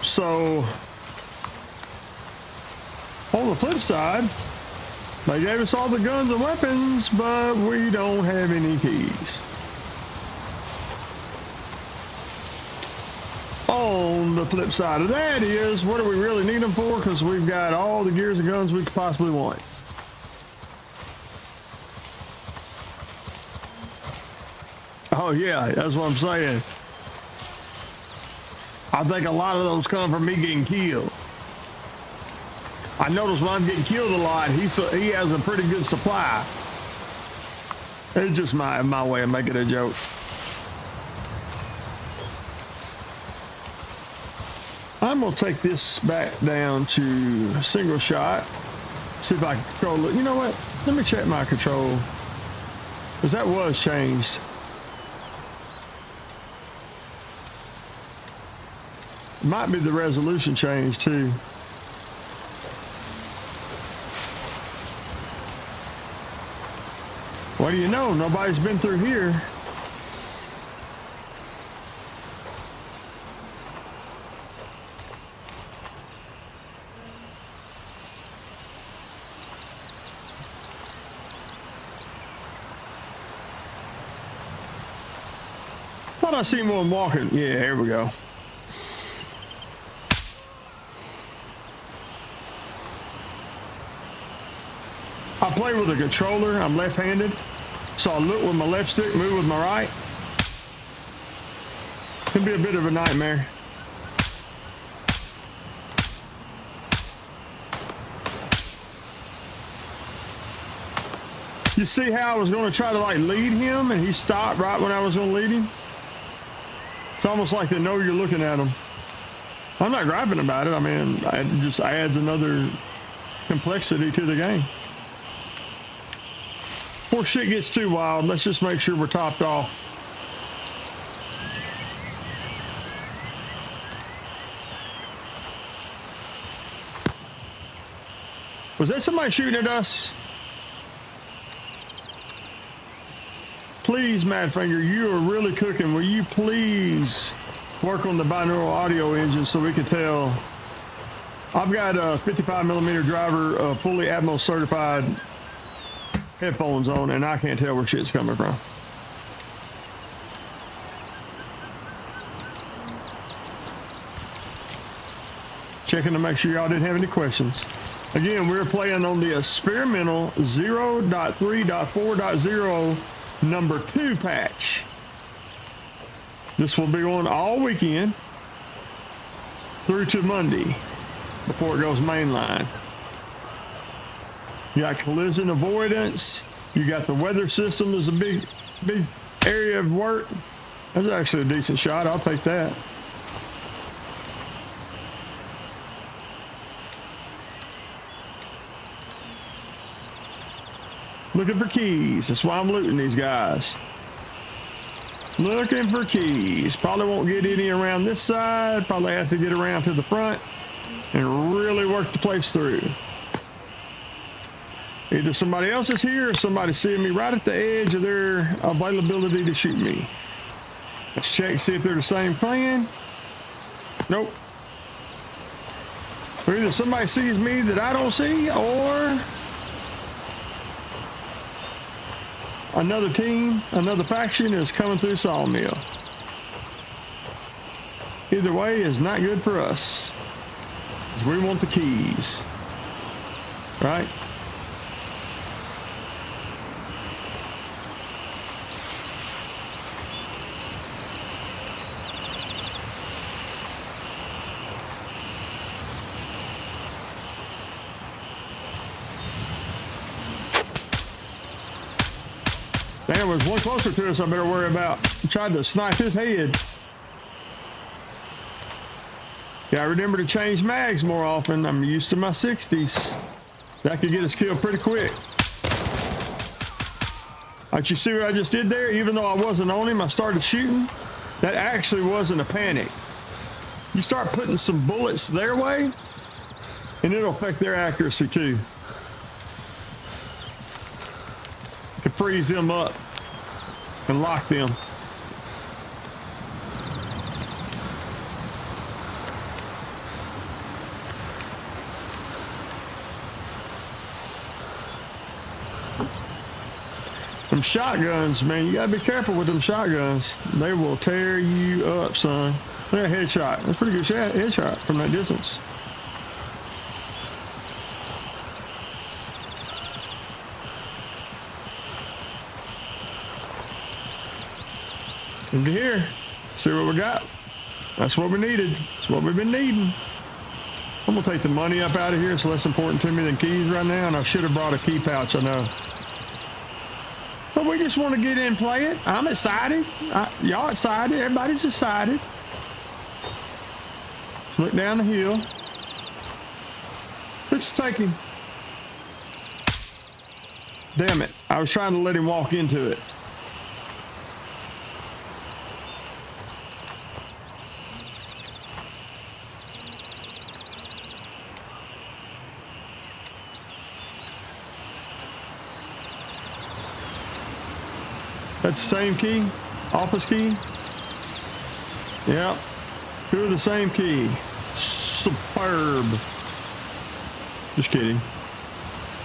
So on the flip side, they gave us all the guns and weapons, but we don't have any keys. On the flip side of that is, what do we really need them for? Because we've got all the gears and guns we could possibly want. Oh yeah, that's what I'm saying. I think a lot of those come from me getting killed. I notice when I'm getting killed a lot, he has a pretty good supply. It's just my way of making a joke. I'm gonna take this back down to single shot. See if I can control it. You know what? Let me check my control, because that was changed. Might be the resolution change too. What do you know? Nobody's been through here. Thought I seen one walking. Yeah, here we go. I play with a controller. I'm left-handed, so I look with my left stick, move with my right. Can be a bit of a nightmare. You see how I was going to try to like lead him, and he stopped right when I was going to lead him? It's almost like they know you're looking at them. I'm not griping about it. I mean, it just adds another complexity to the game. Before shit gets too wild, let's just make sure we're topped off. Was that somebody shooting at us? Please, Madfinger, you are really cooking. Will you please work on the binaural audio engine so we can tell? I've got a 55mm driver, fully Atmos certified headphones on, and I can't tell where shit's coming from. Checking to make sure y'all didn't have any questions. Again, we're playing on the experimental 0.3.4.0 number 2 patch. This will be on all weekend through to Monday before it goes mainline. You got collision avoidance. You got the weather system is a big area of work. That's actually a decent shot. I'll take that. Looking for keys. That's why I'm looting these guys. Looking for keys. Probably won't get any around this side. Probably have to get around to the front and really work the place through. Either somebody else is here or somebody's seeing me right at the edge of their availability to shoot me. Let's check, see if they're the same plan. Nope. So either somebody sees me that I don't see, or another team, another faction is coming through Sawmill. Either way is not good for us, 'cause we want the keys, right? Damn, there's one closer to us I better worry about. I tried to snipe his head. Yeah, I remember to change mags more often. I'm used to my 60s. That could get us killed pretty quick. Like, you see what I just did there? Even though I wasn't on him, I started shooting. That actually wasn't a panic. You start putting some bullets their way, and it'll affect their accuracy too. To freeze them up and lock them. Them shotguns, man, you gotta be careful with them shotguns. They will tear you up, son. Look at that headshot. That's a pretty good shot, headshot from that distance. Into here, see what we got. That's what we needed. That's what we've been needing. I'm gonna take the money up out of here. It's less important to me than keys right now, and I should have brought a key pouch, I know. But we just want to get in and play it. I'm excited. Y'all excited. Everybody's excited. Look down the hill. Let's take him. Damn it. I was trying to let him walk into it. That's the same key? Office key? Yep. Two of the same key. Superb. Just kidding.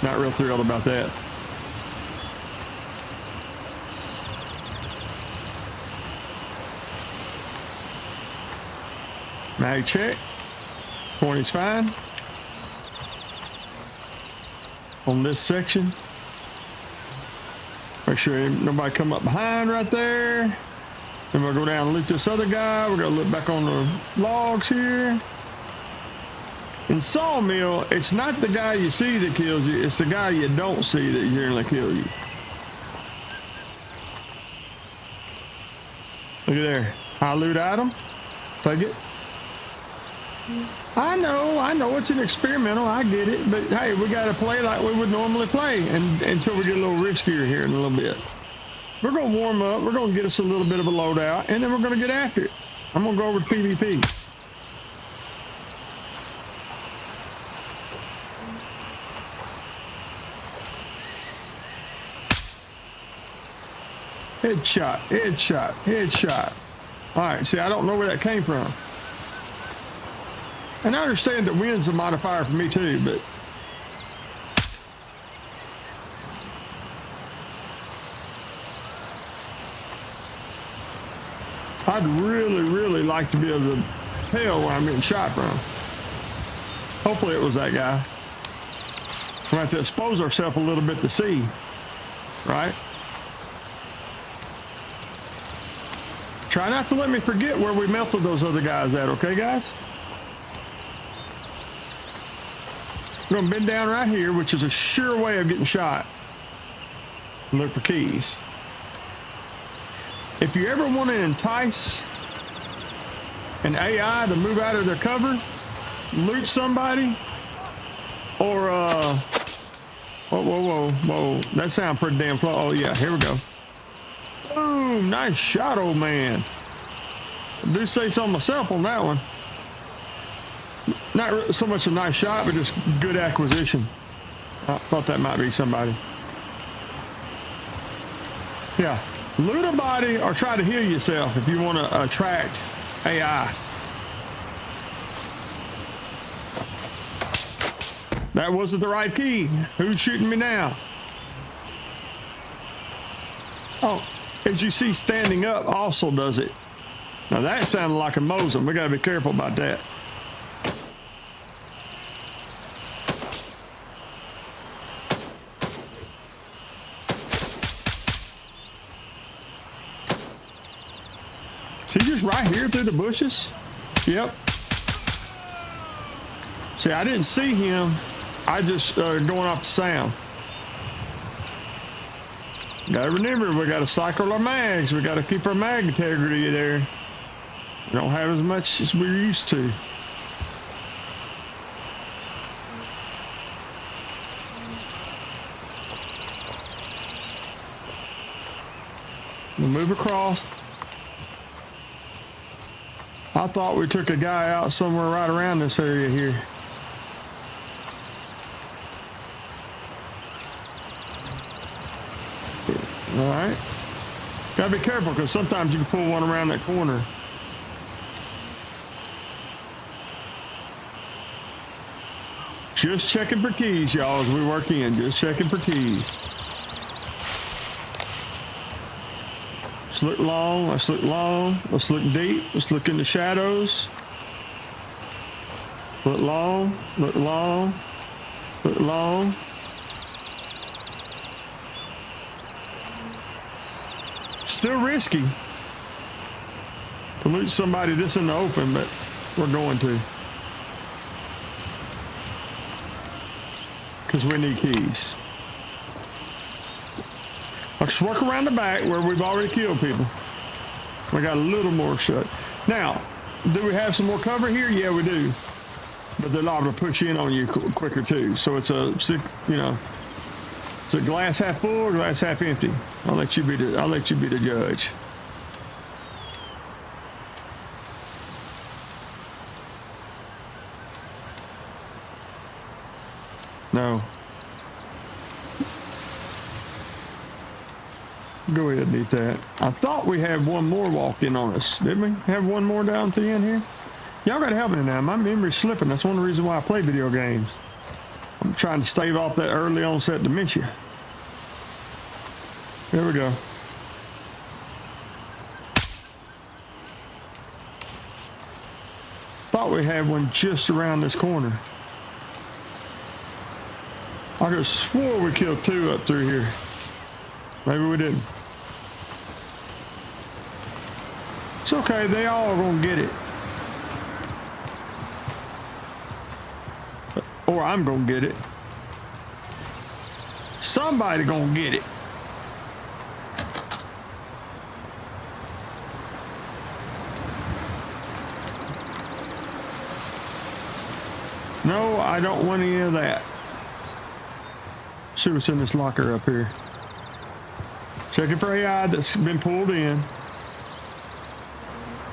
Not real thrilled about that. Mag check. 20's fine. On this section. Make sure ain't nobody come up behind right there. Then we'll go down and loot this other guy. We're gonna look back on the logs here. In Sawmill, it's not the guy you see that kills you, it's the guy you don't see that generally kills you. Look at there. High loot item. Take it. I know it's an experimental, I get it, but hey, we gotta play like we would normally play and until we get a little riskier here in a little bit. We're gonna warm up, we're gonna get us a little bit of a loadout, and then we're gonna get after it. I'm gonna go over to PvP. Headshot, headshot, headshot. All right, see, I don't know where that came from. And I understand that wind's a modifier for me too, but I'd really like to be able to tell where I'm getting shot from. Hopefully it was that guy. We'll have to expose ourselves a little bit to see, right? Try not to let me forget where we melted those other guys at, okay, guys? I'm gonna bend down right here, which is a sure way of getting shot. And look for keys. If you ever want to entice an AI to move out of their cover, loot somebody, or whoa, that sounds pretty damn close. Oh yeah, here we go. Boom, nice shot, old man. I do say so myself on that one. Not so much a nice shot, but just good acquisition. I thought that might be somebody. Yeah, loot a body or try to heal yourself if you want to attract AI. That wasn't the right key. Who's shooting me now? Oh, as you see, standing up also does it. Now that sounded like a Mosin. We gotta be careful about that. Is he just right here through the bushes? Yep. See, I didn't see him. I just going off the sound. Gotta remember, we gotta cycle our mags. We gotta keep our mag integrity there. We don't have as much as we're used to. We'll move across. I thought we took a guy out somewhere right around this area here. All right. Gotta be careful because sometimes you can pull one around that corner. Just checking for keys, y'all, as we work in. Just checking for keys. Let's look long, let's look long, let's look deep, let's look in the shadows. Look long, look long, look long. Still risky to loot somebody this in the open, but we're going to. Because we need keys. Let's work around the back where we've already killed people. We got a little more shut. Now, do we have some more cover here? Yeah, we do. But they're liable to push in on you quicker too. So it's a, you know, is it glass half full or glass half empty? I'll let you be the judge. No. Go ahead and eat that. I thought we had one more walk in on us. Didn't we have one more down at the end here? Y'all gotta help me now. My memory's slipping. That's one of the reasons why I play video games. I'm trying to stave off that early onset dementia. There we go. Thought we had one just around this corner. I could have swore we killed two up through here. Maybe we didn't. It's okay, they all are gonna get it. Or I'm gonna get it. Somebody gonna get it. No, I don't want any of that. See what's in this locker up here. Checking for AI that's been pulled in.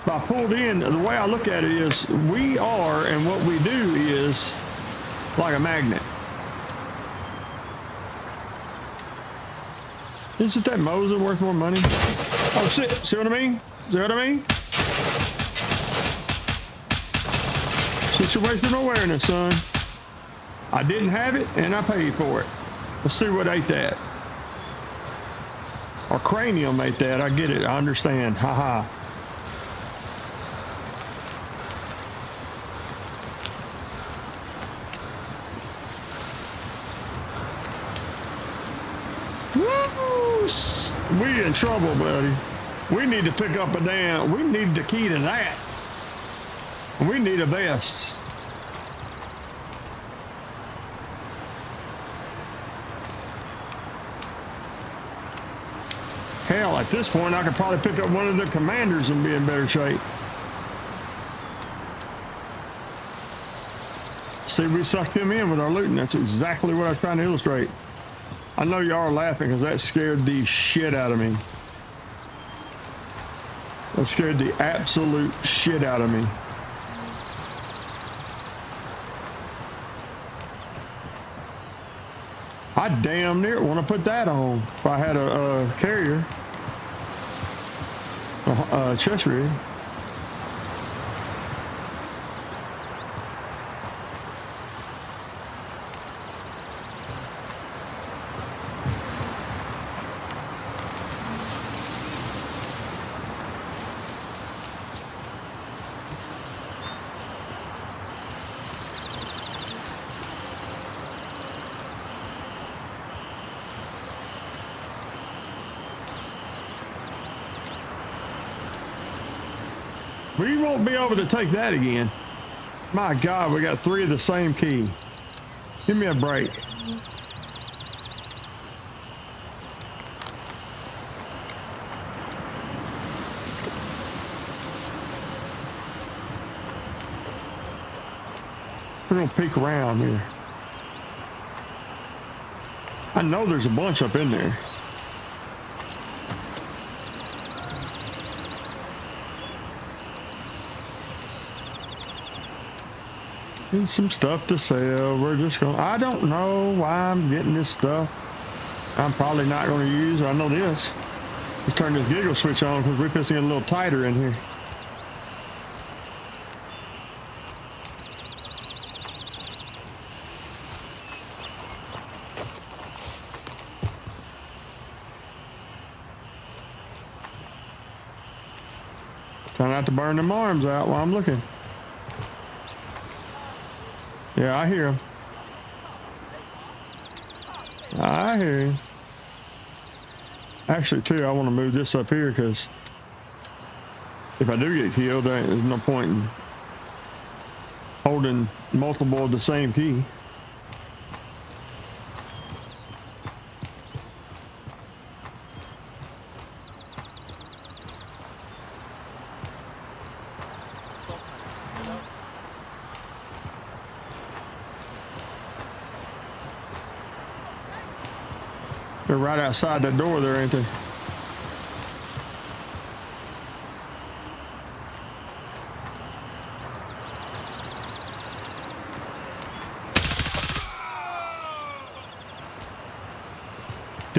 By pulled in, the way I look at it is we are, and what we do is like a magnet. Isn't that Mosin worth more money? Oh, see what I mean? See what I mean? Situational awareness, son. I didn't have it, and I paid for it. Let's see what ate that. Or cranium ate that. I get it. I understand. Ha-ha. We in trouble, buddy. We need to pick up a damn, we need the key to that. We need a vest. Hell, at this point, I could probably pick up one of the commanders and be in better shape. See, we sucked him in with our looting. That's exactly what I was trying to illustrate. I know y'all are laughing because that scared the shit out of me. That scared the absolute shit out of me. I damn near want to put that on if I had a carrier, a chest rig. We won't be able to take that again. My God, we got 3 of the same key. Give me a break. We're gonna peek around here. I know there's a bunch up in there. There's some stuff to sell. We're just gonna, I don't know why I'm getting this stuff. I'm probably not gonna use, I know this. Let's turn this giggle switch on because we're fixing it a little tighter in here. Try not to burn them arms out while I'm looking. Yeah, I hear him. I hear him. Actually, too, I want to move this up here because if I do get killed, there's no point in holding multiple of the same key. They're right outside the door there, ain't they?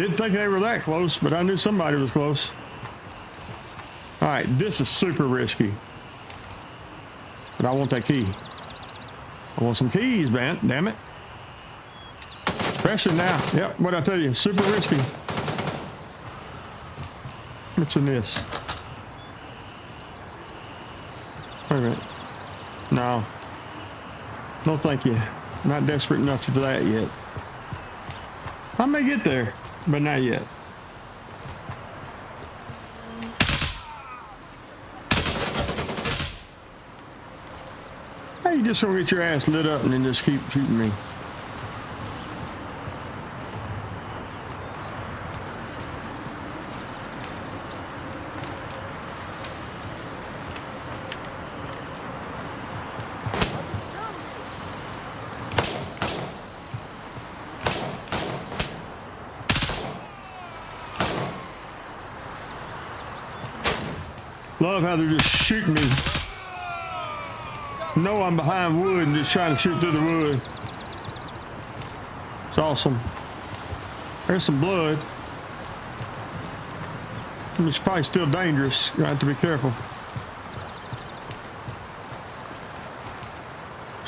Didn't think they were that close, but I knew somebody was close. All right, this is super risky. But I want that key. I want some keys, man. Damn it. Especially now. Yep, what I tell you, super risky. What's in this? Wait a minute. No. No, thank you. Not desperate enough for that yet. I may get there, but not yet. How you just gonna get your ass lit up and then just keep shooting me? Love how they're just shooting me. No, I'm behind wood and just trying to shoot through the wood. It's awesome. There's some blood. It's probably still dangerous. You have to be careful.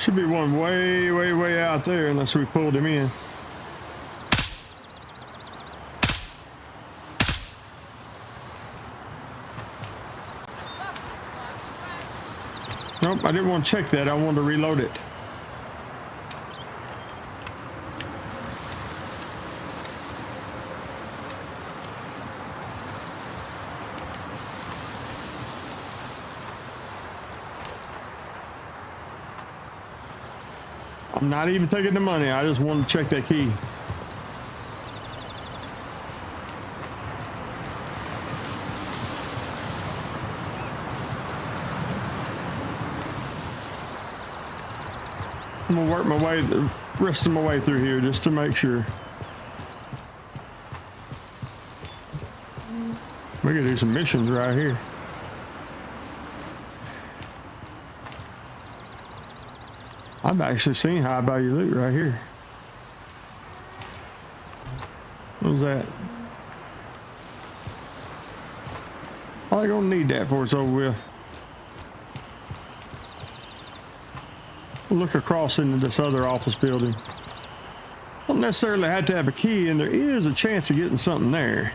Should be one way, way, way out there unless we pulled him in. Nope, I didn't want to check that. I wanted to reload it. I'm not even taking the money. I just wanted to check that key. I'm gonna work my way, the rest of my way through here just to make sure. We can do some missions right here. I've actually seen high value loot right here. What was that? Probably gonna need that before it's over with. We'll look across into this other office building. Don't necessarily have to have a key, and there is a chance of getting something there.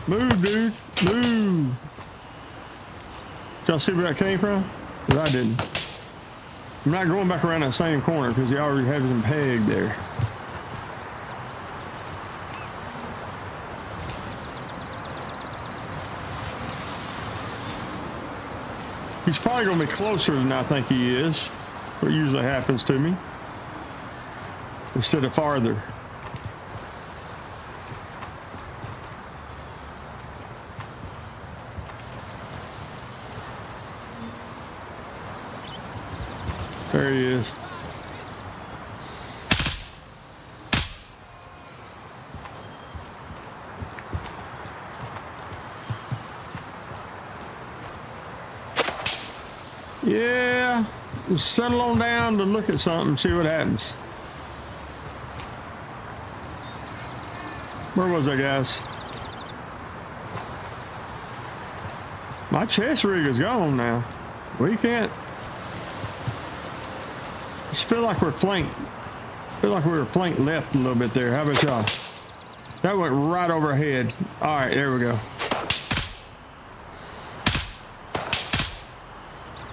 Move, dude, move. Did y'all see where that came from? Because I didn't. I'm not going back around that same corner because he already has him pegged there. He's probably going to be closer than I think he is. What usually happens to me. Instead of farther. There he is. Yeah, just settle on down to look at something, see what happens. Where was I, guys? My chest rig is gone now. We can't. Just feel like we're flanked. Feel like we were flanked left a little bit there. How about y'all? That went right overhead. All right, there we go.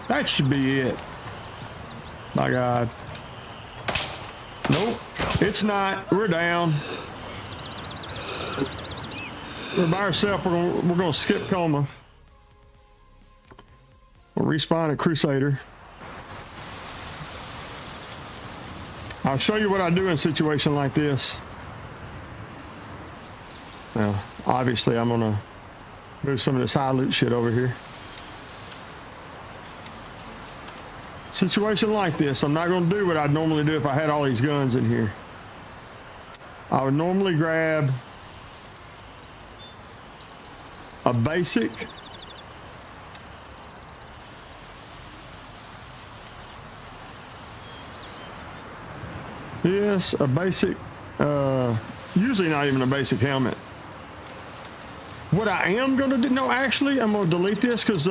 That should be it. My God. Nope, it's not. We're down. We're by ourselves. We're gonna skip coma. We'll respawn at Crusader. I'll show you what I do in a situation like this. Now, obviously, I'm gonna move some of this high loot shit over here. Situation like this, I'm not gonna do what I'd normally do if I had all these guns in here. I would normally grab a basic yes, a basic, usually not even a basic helmet. What I am gonna do, no, actually, I'm gonna delete this because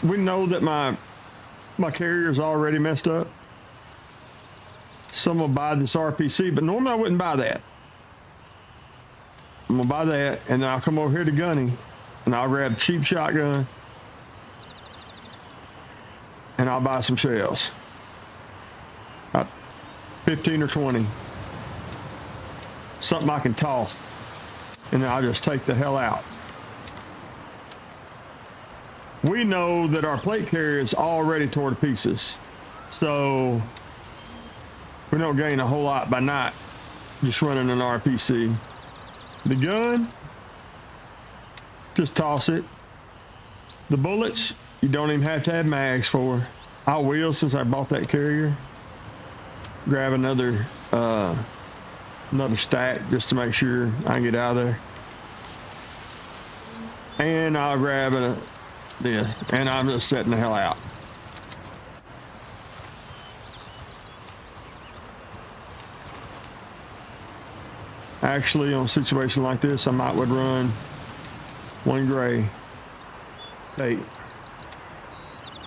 we know that my carrier's already messed up. So I'm gonna buy this RPC, but normally I wouldn't buy that. I'm gonna buy that, and then I'll come over here to gunning, and I'll grab a cheap shotgun, and I'll buy some shells. 15 or 20. Something I can toss. And then I'll just take the hell out. We know that our plate carrier is already tore to pieces. So we don't gain a whole lot by not just running an RPC. The gun, just toss it. The bullets, you don't even have to have mags for. I will, since I bought that carrier. Grab another stack just to make sure I can get out of there. And I'll grab this, and I'm just setting the hell out. Actually, on a situation like this, I would run one gray tape.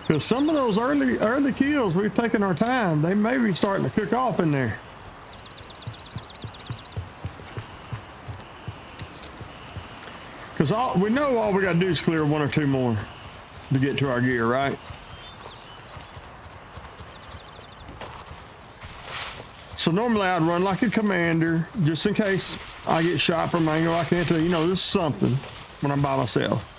Because some of those early kills, we've taken our time. They may be starting to cook off in there. Because we know all we got to do is clear one or two more to get to our gear, right? So normally I'd run like a commander, just in case I get shot from angle I can't tell. You know, this is something when I'm by myself.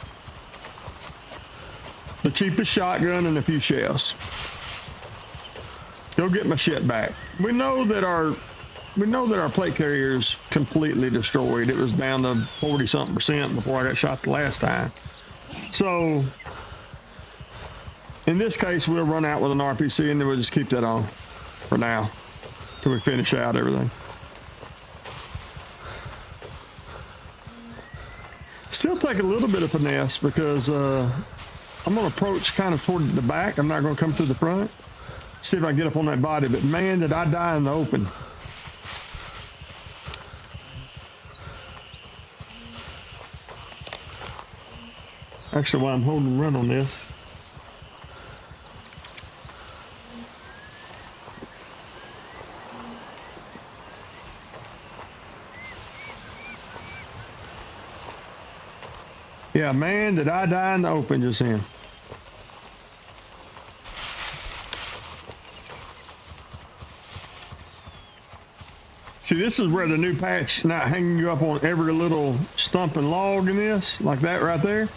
the cheapest shotgun and a few shells. Go get my shit back. We know that our plate carrier is completely destroyed. It was down to 40-something% before I got shot the last time. So in this case, we'll run out with an RPC and then we'll just keep that on for now till we finish out everything. Still take a little bit of finesse because I'm gonna approach kind of toward the back. I'm not gonna come through the front. See if I can get up on that body, but man, did I die in the open. Actually, while I'm holding run on this, yeah, man, did I die in the open just then. See, this is where the new patch, not hanging you up on every little stump and log in this, like that right there.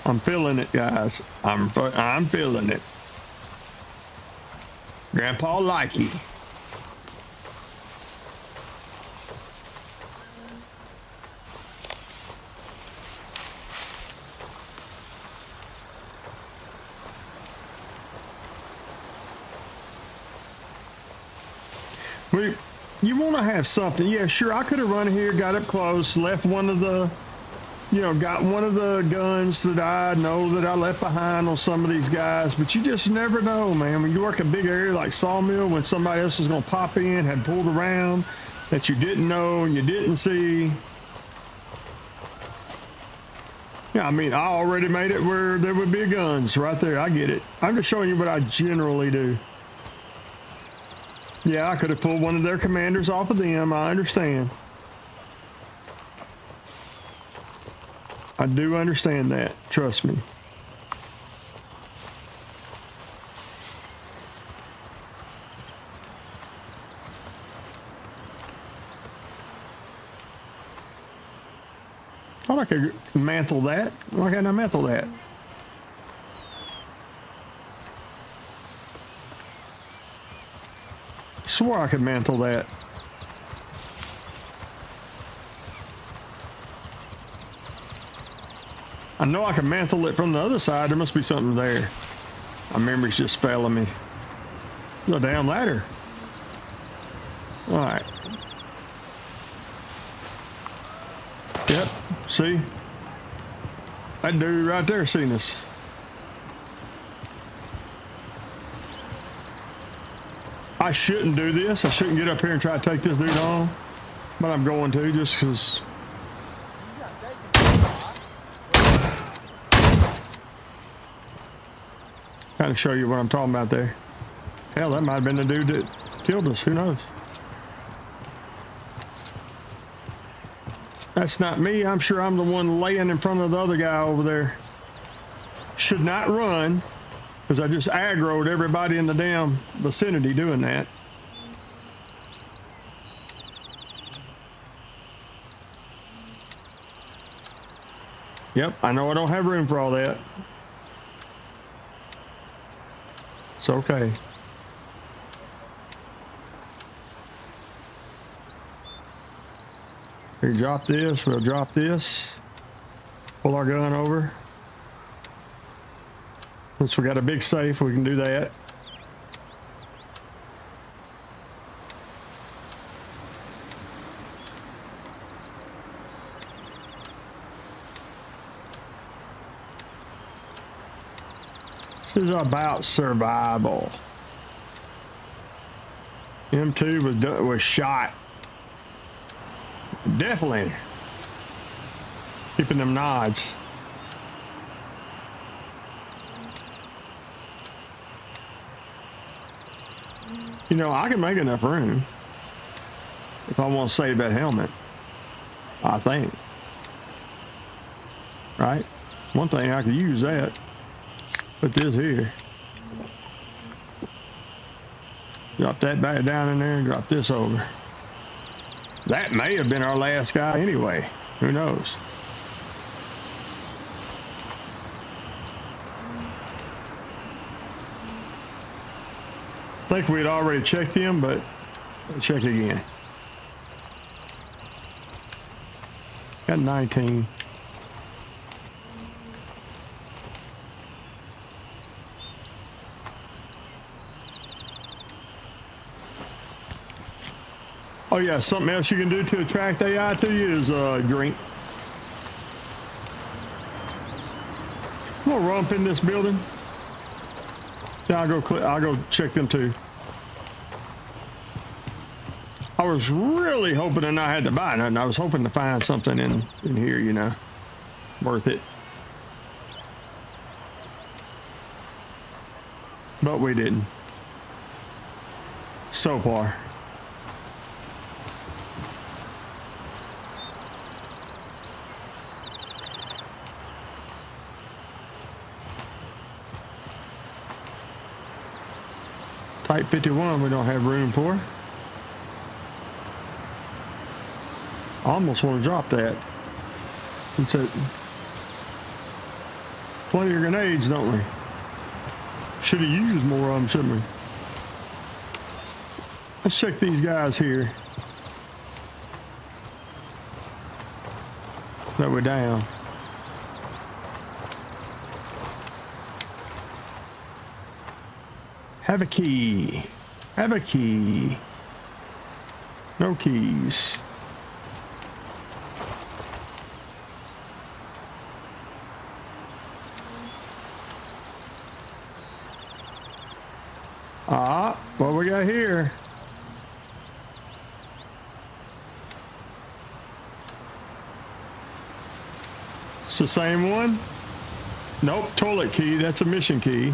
I'm feeling it, guys. I'm feeling it. Grandpa likey. You want to have something. Yeah, sure, I could have run here, got up close, left one of the, got one of the guns that I know that I left behind on some of these guys, but you just never know, man. When you work a big area like Sawmill, when somebody else is going to pop in, had pulled around that you didn't know and you didn't see. Yeah, I mean, I already made it where there would be guns right there. I get it. I'm just showing you what I generally do. Yeah, I could have pulled one of their commanders off of them. I understand. I do understand that. Trust me. Thought I could mantle that. Why can't I mantle that? Swore I could mantle that. I know I can mantle it from the other side. There must be something there. My memory's just failing me. The damn ladder. All right. Yep. See? That dude right there seen us. I shouldn't do this. I shouldn't get up here and try to take this dude on, but I'm going to just because. Kind of show you what I'm talking about there. Hell, that might have been the dude that killed us. Who knows? That's not me. I'm sure I'm the one laying in front of the other guy over there. Should not run. Because I just aggroed everybody in the damn vicinity doing that. Yep, I know I don't have room for all that. It's okay. We drop this, we'll drop this. Pull our gun over. Since we got a big safe, we can do that. This is about survival. M2 was shot. Definitely keeping them nods. I can make enough room if I want to save that helmet, I think. Right? One thing, I could use that. Put this here. Drop that back down in there and drop this over. That may have been our last guy anyway. Who knows? think we'd already checked him, but check again. Got 19. Oh yeah, something else you can do to attract AI to you is drink. I'm gonna run up in this building. Yeah, I'll go check them too. I was really hoping that I had to buy nothing. I was hoping to find something in here, you know, worth it. But we didn't. So far. Type 51 we don't have room for. I almost want to drop that. It's a plenty of grenades, don't we? Should have used more of them, shouldn't we? Let's check these guys here. That we're down. Have a key. Have a key. No keys. What we got here? It's the same one? Nope, toilet key. That's a mission key.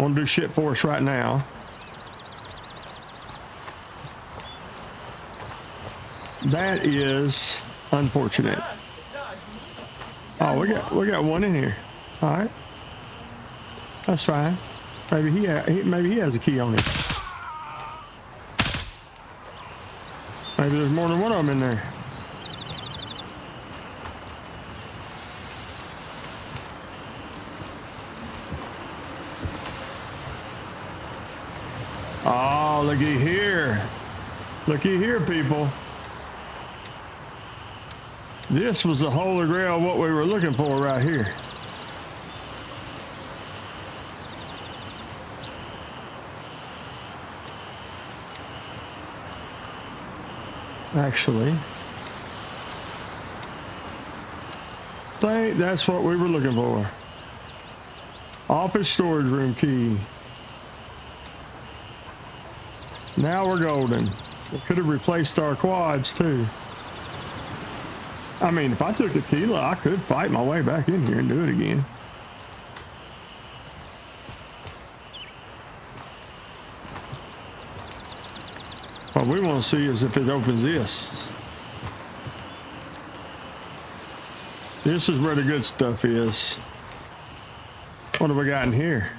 Won't do shit for us right now. That is unfortunate. Oh, we got one in here. All right, that's fine. Maybe he has a key on him. Maybe there's more than one of them in there. Oh, looky here. Looky here, people. This was the holy grail of what we were looking for right here. Actually, I think that's what we were looking for. Office storage room key. Now we're golden. We could have replaced our quads too. I mean, if I took a tequila, I could fight my way back in here and do it again. What we want to see is if it opens this. This is where the good stuff is. What have we got in here?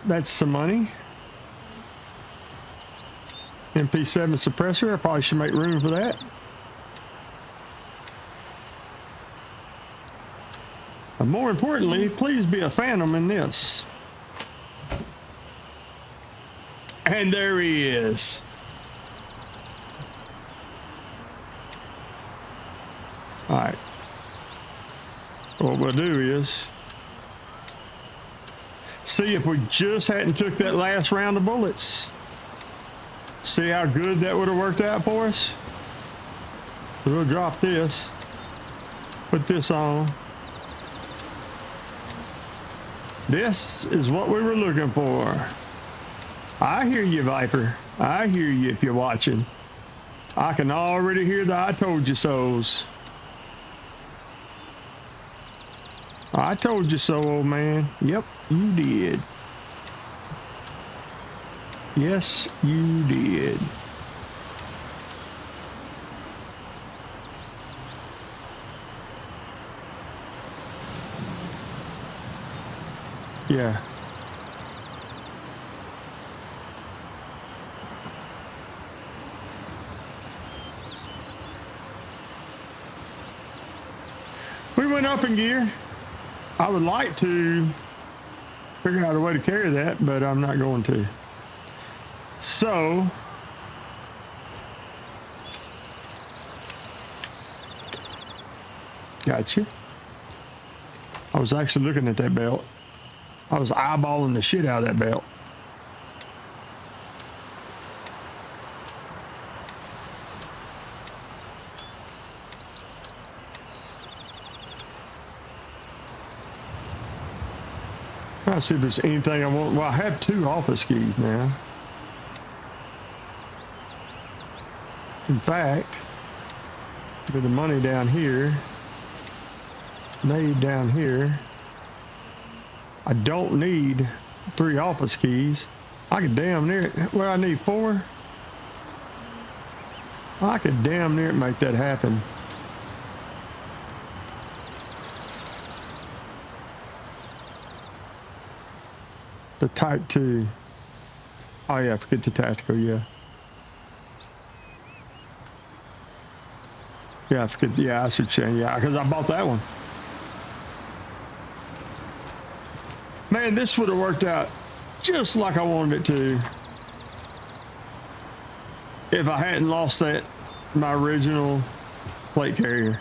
That's some money. MP7 suppressor. I probably should make room for that. And more importantly, please be a phantom in this. And there he is. All right. What we'll do is see if we just hadn't took that last round of bullets. See how good that would have worked out for us? We'll drop this. Put this on. This is what we were looking for. I hear you, Viper. I hear you if you're watching. I can already hear the I told you so's. I told you so, old man. Yep, you did. Yes, you did. Yeah. We went up in gear. I would like to figure out a way to carry that, but I'm not going to. So, gotcha. I was actually looking at that belt. I was eyeballing the shit out of that belt. Trying to see if there's anything I want. Well, I have 2 office keys now. In fact, with the money down here, need down here, I don't need 3 office keys. I could damn near, well, I need 4. I could damn near make that happen. The Type 2. Oh yeah, forget the tactical, yeah. Yeah, I forget, yeah, I see what you're saying, yeah, because I bought that one. Man, this would have worked out just like I wanted it to if I hadn't lost that, my original plate carrier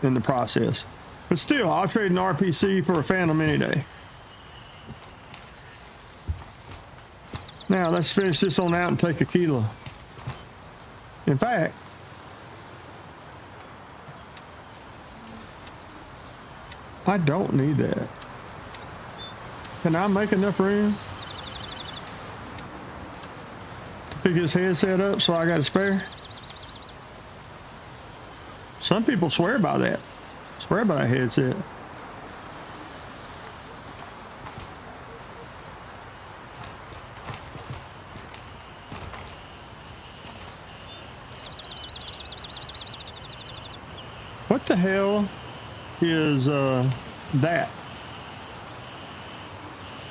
in the process. But still, I'll trade an RPC for a Phantom any day. Now, let's finish this on out and take a kilo. In fact, I don't need that. Can I make enough room to pick his headset up so I got a spare? Some people swear by that. Swear by that headset. What the hell is that?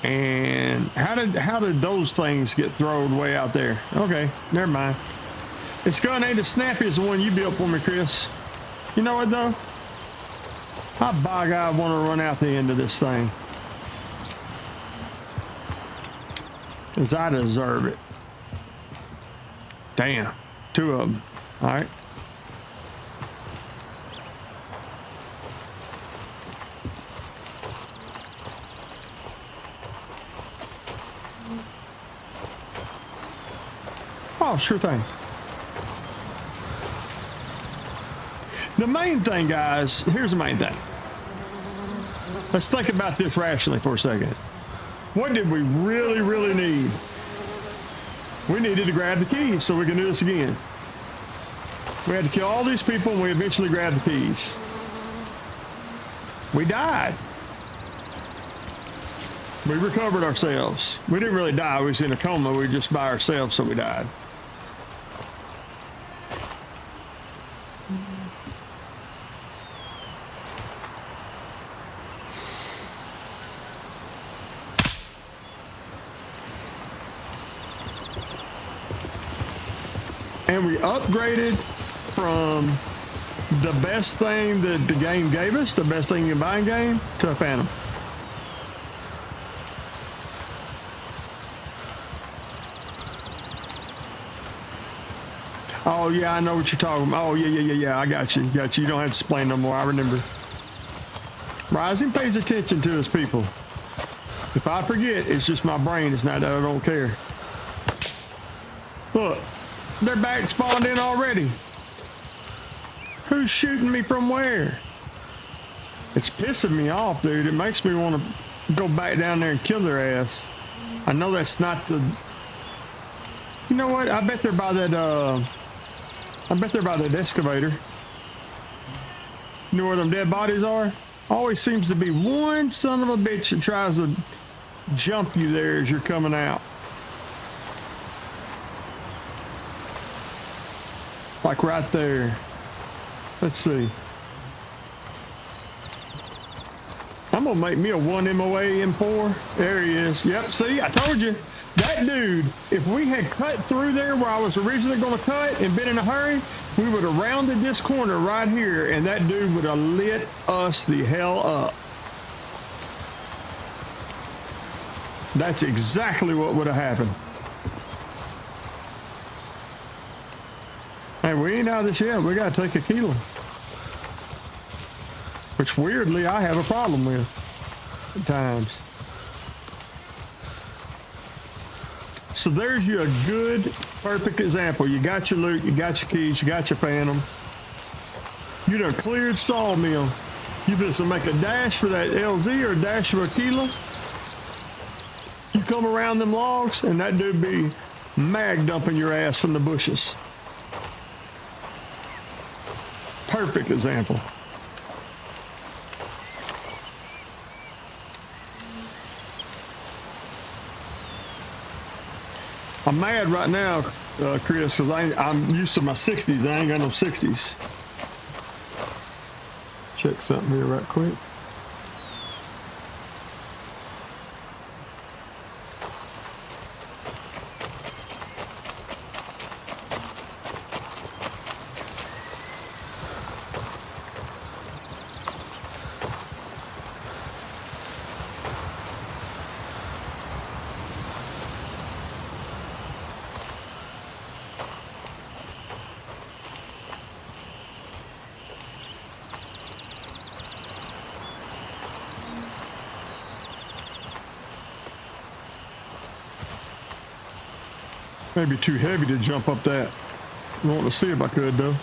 And how did those things get thrown way out there? Okay, never mind. This gun ain't as snappy as the one you built for me, Chris. You know what though? I by God want to run out the end of this thing, cause I deserve it. Damn, 2 of them. All right. Oh, sure thing. The main thing, guys, here's the main thing. Let's think about this rationally for a second. What did we really, really need? We needed to grab the keys so we can do this again. We had to kill all these people and we eventually grabbed the keys. We died. We recovered ourselves. We didn't really die, we was in a coma, we were just by ourselves, so we died. And we upgraded from the best thing that the game gave us, the best thing you can buy in game, to a Phantom. Oh yeah, I know what you're talking about. Oh yeah. I got you. You don't have to explain no more. I remember. Rising pays attention to his people. If I forget, it's just my brain. It's not that I don't care. Look. They're back spawned in already. Who's shooting me from where? It's pissing me off, dude. It makes me want to go back down there and kill their ass. I know that's not the... You know what? I bet they're by that, excavator. You know where them dead bodies are? Always seems to be one son of a bitch that tries to jump you there as you're coming out. Like right there. Let's see. I'm gonna make me a 1 MOA M4. There he is. Yep, see, I told you. That dude, if we had cut through there where I was originally gonna cut and been in a hurry, we would have rounded this corner right here and that dude would have lit us the hell up. That's exactly what would have happened. Hey, we ain't out of this yet. We got to take a kilo. Which weirdly I have a problem with at times. So there's you a good, perfect example. You got your loot, you got your keys, you got your phantom. You done cleared Sawmill. You just make a dash for that LZ or a dash for a kilo. You come around them logs and that dude be mag dumping your ass from the bushes. Perfect example. I'm mad right now, Chris, because I'm used to my 60s. I ain't got no 60s. Check something here right quick. Maybe too heavy to jump up that. I want to see if I could though.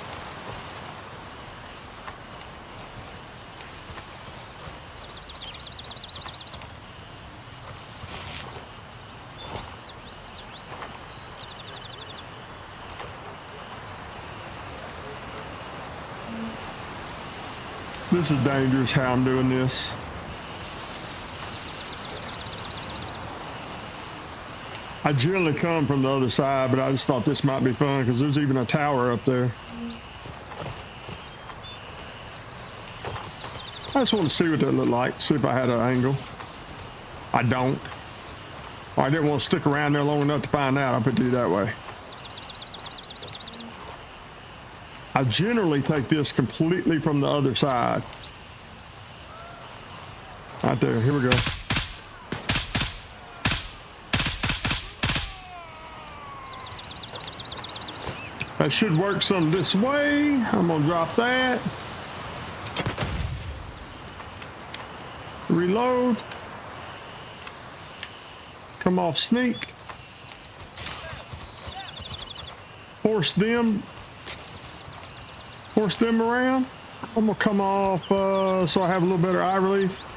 This is dangerous how I'm doing this. I generally come from the other side, but I just thought this might be fun because there's even a tower up there. I just want to see what that looked like, see if I had an angle. I don't. Or I didn't want to stick around there long enough to find out. I'll put it that way. I generally take this completely from the other side. Right there, here we go. That should work some this way. I'm gonna drop that. Reload. Come off sneak. Force them around. I'm gonna come off so I have a little better eye relief.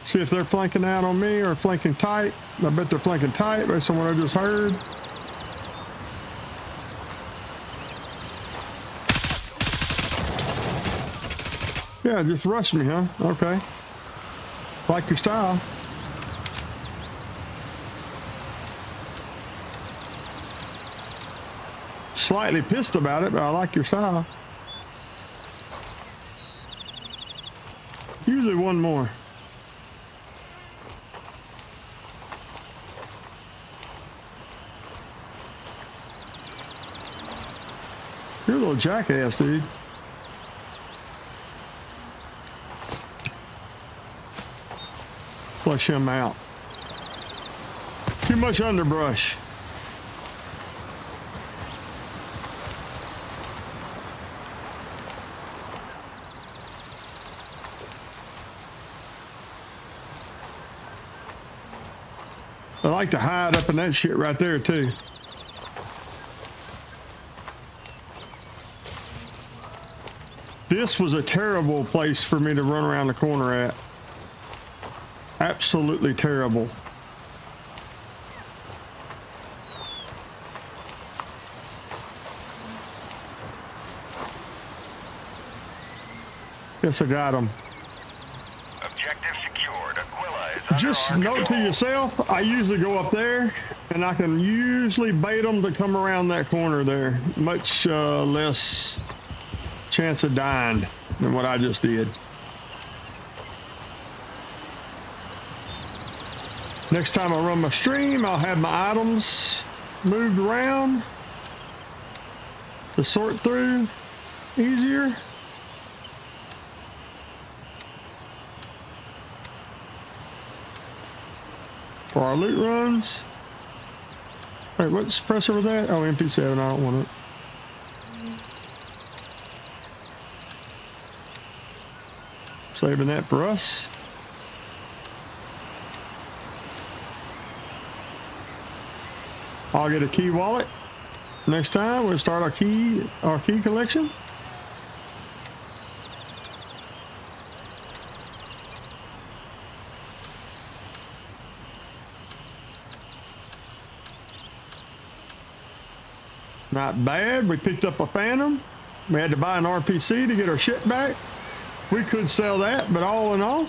See if they're flanking out on me or flanking tight. I bet they're flanking tight based on what I just heard. Yeah, just rush me, huh? Okay. Like your style. Slightly pissed about it, but I like your style. Usually one more. You're a little jackass, dude. Flush him out. Too much underbrush. I like to hide up in that shit right there too. This was a terrible place for me to run around the corner at. Absolutely terrible. Yes, I got him. Objective secured. Aquila is under Just our note to control. yourself, I usually go up there and I can usually bait them to come around that corner there. Much less chance of dying than what I just did. Next time I run my stream, I'll have my items moved around to sort through easier. for our loot runs. Wait, what suppressor was that? Oh, MP7, I don't want it. Saving that for us. I'll get a key wallet. Next time we'll start our key collection. Not bad. We picked up a Phantom. We had to buy an RPC to get our shit back. We could sell that, but all in all,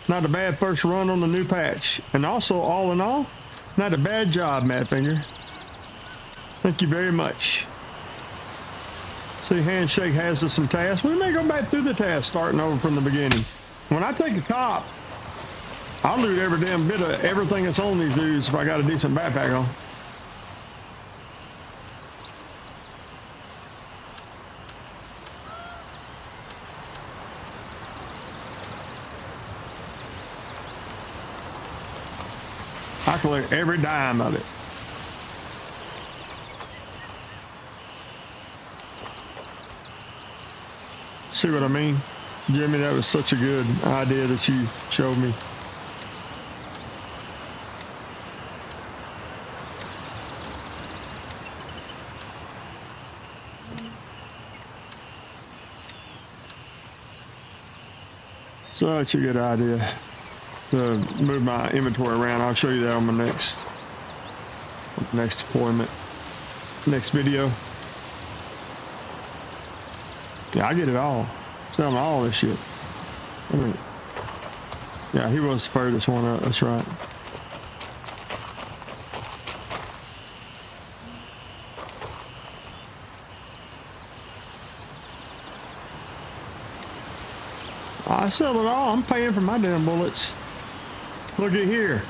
not a bad first run on the new patch. And also, all in all, not a bad job, Madfinger. Thank you very much. See, Handshake has us some tasks. We may go back through the tasks, starting over from the beginning. When I take a cop, I'll loot every damn bit of everything that's on these dudes if I got a decent backpack on. I collect every dime of it. See what I mean? Jimmy, that was such a good idea that you showed me. Such a good idea to move my inventory around. I'll show you that on my next deployment, next video. Yeah, I get it all. Selling all this shit. I mean, yeah, he was the furthest one up. That's right. I sell it all. I'm paying for my damn bullets. Look at here.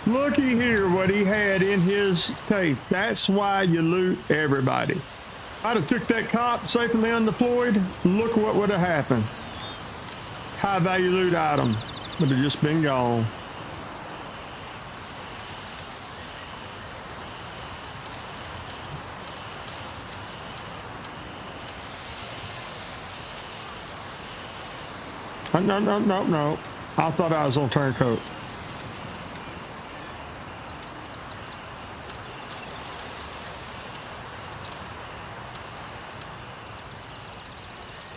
Looky here what he had in his case. That's why you loot everybody. If I'd have took that cop safely undeployed, look what would have happened. High value loot item would have just been gone. No. I thought I was on turncoat.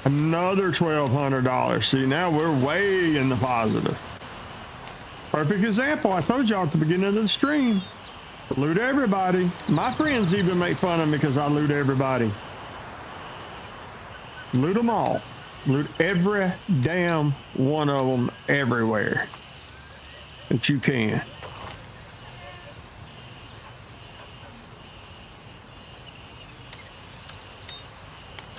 Another $1,200. See, now we're way in the positive. Perfect example. I told y'all at the beginning of the stream. Loot everybody. My friends even make fun of me because I loot everybody. Loot them all. Loot every damn one of them everywhere that you can.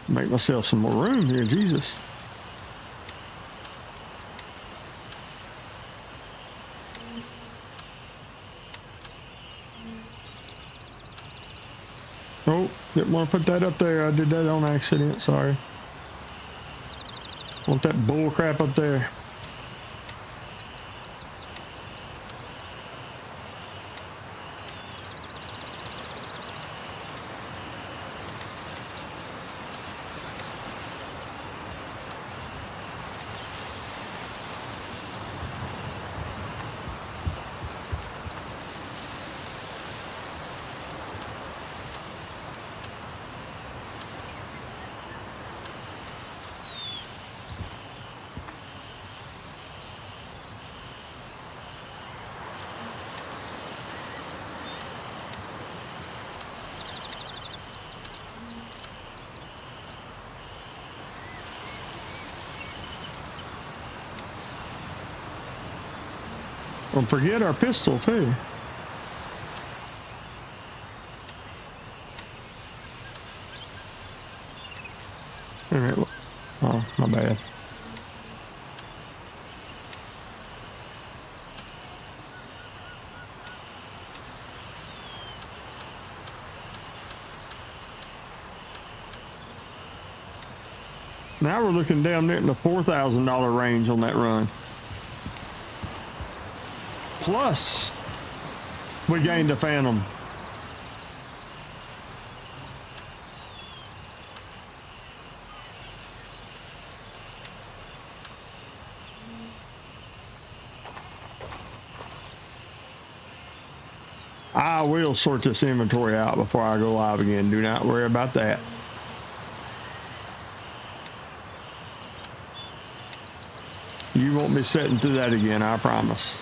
Make myself some more room here, Jesus. Oh, didn't want to put that up there. I did that on accident, sorry. Want that bull crap up there. Don't forget our pistol too. All right. Oh, my bad. Now we're looking down there in the $4,000 range on that run. plus we gained a Phantom. I will sort this inventory out before I go live again. Do not worry about that. You won't be sitting through that again, I promise.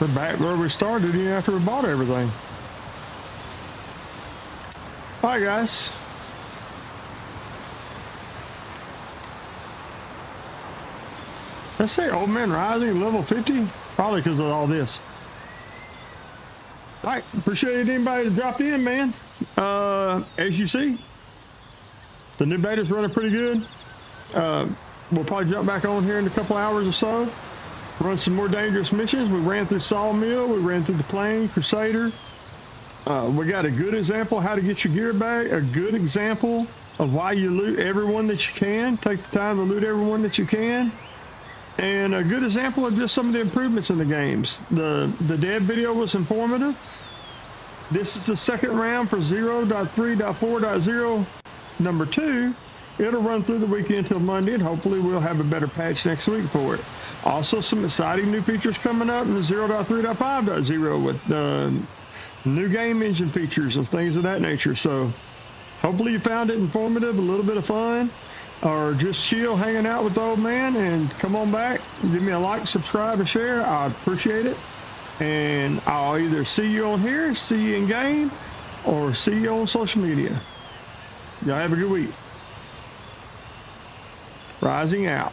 We're back where we started even after we bought everything. Hi guys. Let's say Old Man Rising level 50, probably because of all this. All right, appreciate anybody that dropped in, man. As you see, the new beta's running pretty good. We'll probably jump back on here in a couple hours or so. Run some more dangerous missions. We ran through Sawmill. We ran through the Plane, Crusader. We got a good example how to get your gear back. A good example of why you loot everyone that you can. Take the time to loot everyone that you can. And a good example of just some of the improvements in the games. The dev video was informative. This is the second round for 0.3.4.0 number 2. It'll run through the weekend till Monday, and hopefully we'll have a better patch next week for it. Also, some exciting new features coming up in the 0.3.5.0 with new game engine features and things of that nature. So hopefully you found it informative, a little bit of fun, or just chill hanging out with the old man, and come on back, give me a like, subscribe, and share. I'd appreciate it. And I'll either see you on here, see you in game, or see you on social media. Y'all have a good week. Rising out.